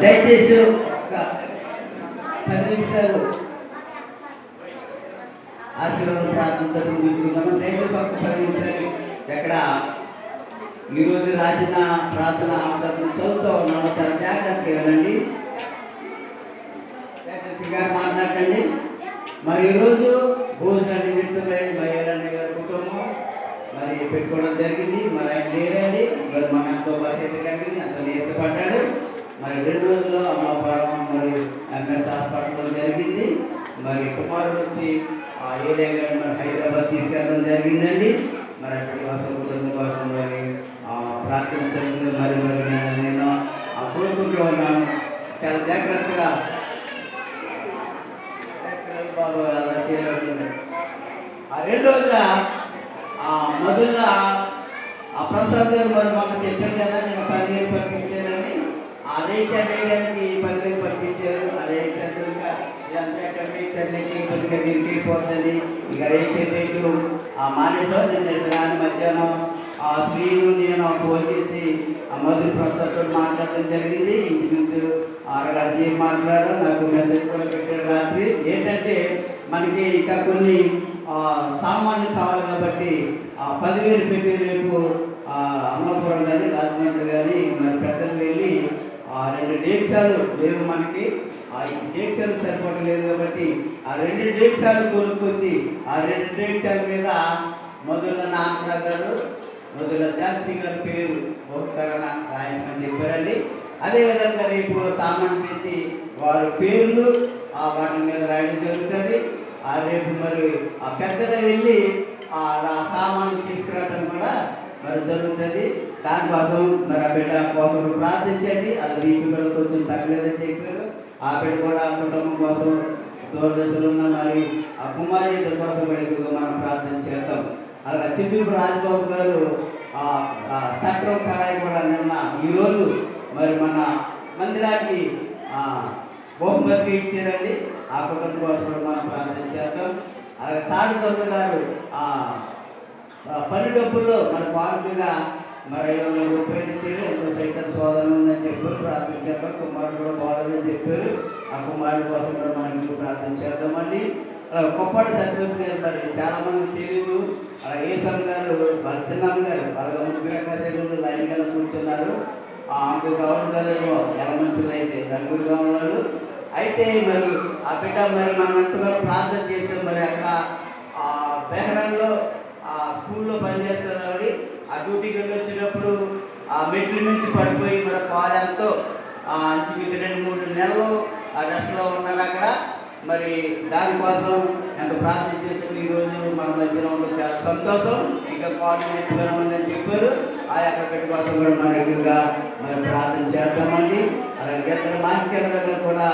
దయచేసి ఒక 10 నిమిషాలు ఆశీర్వాదం ప్రార్థనతో ముగించుకుందాము. దయచేసి ఒక 10 నిమిషాలు ఎక్కడ ఈరోజు రాసిన ప్రార్థన అంశాలను చదువుతూ ఉన్నాను, చాలా జాగ్రత్తగా వినండి. దయచేసి గారు మాట్లాడండి. మరి ఈరోజు భోజన నిమిత్తమై మయ్యారన్న గారి కుటుంబం మరి పెట్టుకోవడం జరిగింది. మరి ఆయన లేరండి, మరి మన ఎంతో బలహీనత కలిగింది, ఎంతో నీరసపడ్డాడు. మరి 2 రోజుల్లో అమలాపురం మరి ఎంఎస్ హాస్పిటల్లో జరిగింది. మరి కుమారుడు వచ్చి ఆ ఏరియా గారు మరి హైదరాబాద్ తీసుకెళ్ళడం జరిగిందండి. మరి అక్కడి కోసం కుటుంబం కోసం మరి ప్రార్థించడం మరి మరి నేను కోరుకుంటూ ఉన్నాను. చాలా జాగ్రత్తగా బాబు అలా చేయాలి. ఆ 2 రోజుల మొదలు ఆ ప్రసాద్ గారు మరి మొన్న చెప్పాను కదా, నేను 10,000 పంపించానని. ఆ రేషన్ వేయడానికి 10,000 పంపించారు. ఆ రేషన్ ఇంకా ఇదంతా ఎక్కడ రేషన్ ఇంకా దీనికి పోతుంది. ఇక రేషన్ రేటు మానేసాం. నేను మధ్యాహ్నం ఆ శ్రీను నేను ఫోన్ చేసి ఆ మధుర ప్రసాద్తో మాట్లాడడం జరిగింది. ఇంచుమించు 6 గంటలు మాట్లాడడం, నాకు మెసేజ్ కూడా పెట్టాడు రాత్రి. ఏంటంటే మనకి ఇంకా కొన్ని సామాన్లు కావాలి కాబట్టి 10,000 పెట్టి రేపు అమలాపురం కానీ రాజమండ్రి కానీ మరి పెద్దలు వెళ్ళి 2 డేక్షాలు లేవు మనకి. ఈ డేక్షాలు సరిపడలేదు కాబట్టి ఆ 2 డేక్షాలు కొనుక్కొచ్చి ఆ 2 డేక్షాల మీద మొదల నాగరావు గారు, మొదల ఝాన్సీ గారి పేరు బహుకరణ రాయమని చెప్పారండి. అదేవిధంగా రేపు సామాన్లు తెచ్చి వారి పేర్లు వాటి మీద రాయడం జరుగుతుంది. రేపు మరి ఆ పెద్దలు వెళ్ళి ఆ సామాన్లు తీసుకురావడం కూడా మరి జరుగుతుంది. దానికోసం మరి ఆ బిడ్డ కోసం ప్రార్థించండి. అది వీటి కూడా కొంచెం తగ్గలేదని చెప్పారు. ఆ బిడ్డ కూడా ఆ కుటుంబం కోసం దూరదశలో ఉన్న మరి ఆ కుమారి కోసం కూడా ఎక్కువగా మనం ప్రార్థన చేద్దాం. అలాగే చిత్తూరు రాజబాబు గారు సక్రం కళాయి కూడా నిన్న ఈరోజు మరి మన మందిరానికి బహుమతి ఇచ్చారండి. ఆ కుటుంబం కోసం కూడా మనం ప్రార్థన చేద్దాం. అలాగే తాడు దొంగ గారు పని డబ్బుల్లో మరి పార్టీగా మరి 500 రూపాయలు ఇచ్చారు. ఎంతో సైతం శోధన ఉందని చెప్పారు, ప్రార్థించారు. కుమారుడు కూడా బాగాలని చెప్పారు. ఆ కుమారుడు కోసం కూడా మనం ఇప్పుడు ప్రార్థన చేద్దామండి. కొప్పటి సత్యవతి గారు మరి చాలా మంది తెలియదు. అలా ఏసం గారు వాళ్ళ చిన్నమ్మ గారు వాళ్ళ ముగ్గురు లైన్ గా కూర్చున్నారు. ఆమెకు కావాలేమో ఎలా మంచులు అయితే నలుగురు కావాలి. అయితే మరి ఆ బిడ్డ మరి మనం ఎంతగానో ప్రార్థన చేసాం. మరి అక్కడ బెహ్రాన్లో స్కూల్లో పనిచేస్తుంది ఆవిడ. ఆ డ్యూటీకి వెళ్ళి వచ్చినప్పుడు ఆ మెట్ల నుంచి పడిపోయి మన కాలంతో ఇంచుమించు 2-3 నెలలు ఆ రెస్ట్లో ఉన్నారు అక్కడ. మరి దానికోసం ఎంత ప్రార్థన చేసాం. ఈరోజు మన మధ్యలో చాలా సంతోషం. ఇంకా కాలేజ్ ఎక్కువగా ఉందని చెప్పారు. ఆ యొక్క బిడ్డ కోసం కూడా మన ఎక్కువగా మరి ప్రార్థన చేద్దామండి. అలాగే ఇద్దరు మాస్టర్ దగ్గర కూడా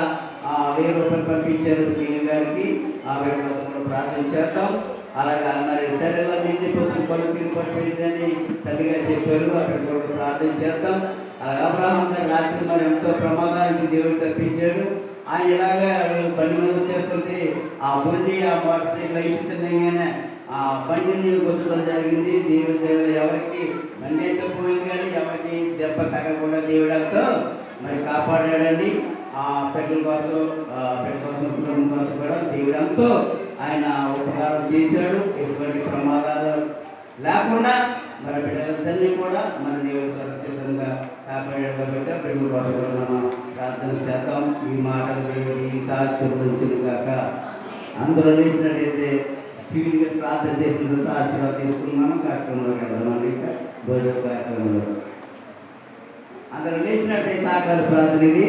1000 రూపాయలు పంపించారు శ్రీని గారికి. ఆ బిడ్డ కోసం కూడా ప్రార్థన చేద్దాం. అలాగా మరి శరీరంలో నిండిపోతుంది పలు తిరుగుపట్టిందని తల్లిగారు చెప్పారు. అక్కడ కూడా ప్రార్థన చేద్దాం. అలాగే అబ్రహాం గారు రాత్రి మరి ఎంతో ప్రమాదానికి దేవుడు తప్పించాడు. ఆయన ఇలాగా బండి మీద వచ్చేస్తుంటే ఆ బండి ఆ మోటార్ సైకిల్ అయిపోతుండగానే ఆ బండిని గుర్తుడం జరిగింది. దేవుడి ఎవరికి బండి అయితే పోయింది కానీ ఎవరికి దెబ్బ తగ్గకుండా దేవుడితో మరి కాపాడాడండి. ఆ పెద్దల కోసం కుటుంబం కోసం కూడా దేవుడంతో ఆయన ఉపకారం చేశాడు. ఎటువంటి ప్రమాదాలు లేకుండా మరి బిడ్డలందరినీ కూడా మన దేవుడు సురక్షితంగా కాపాడాడు కాబట్టి బిడ్డల కోసం కూడా మనం ప్రార్థన చేద్దాం. ఈ మాటలు దేవుడి సాక్షి కాక అందరూ లేచినట్టయితే స్పీడ్గా ప్రార్థన చేసిన తర్వాత ఆశీర్వాదం తీసుకున్నాము. కార్యక్రమంలోకి వెళ్దామండి. ఇంకా భోజన కార్యక్రమంలో అందరూ లేచినట్టయితే ఆకాశ ప్రార్థన ఇది.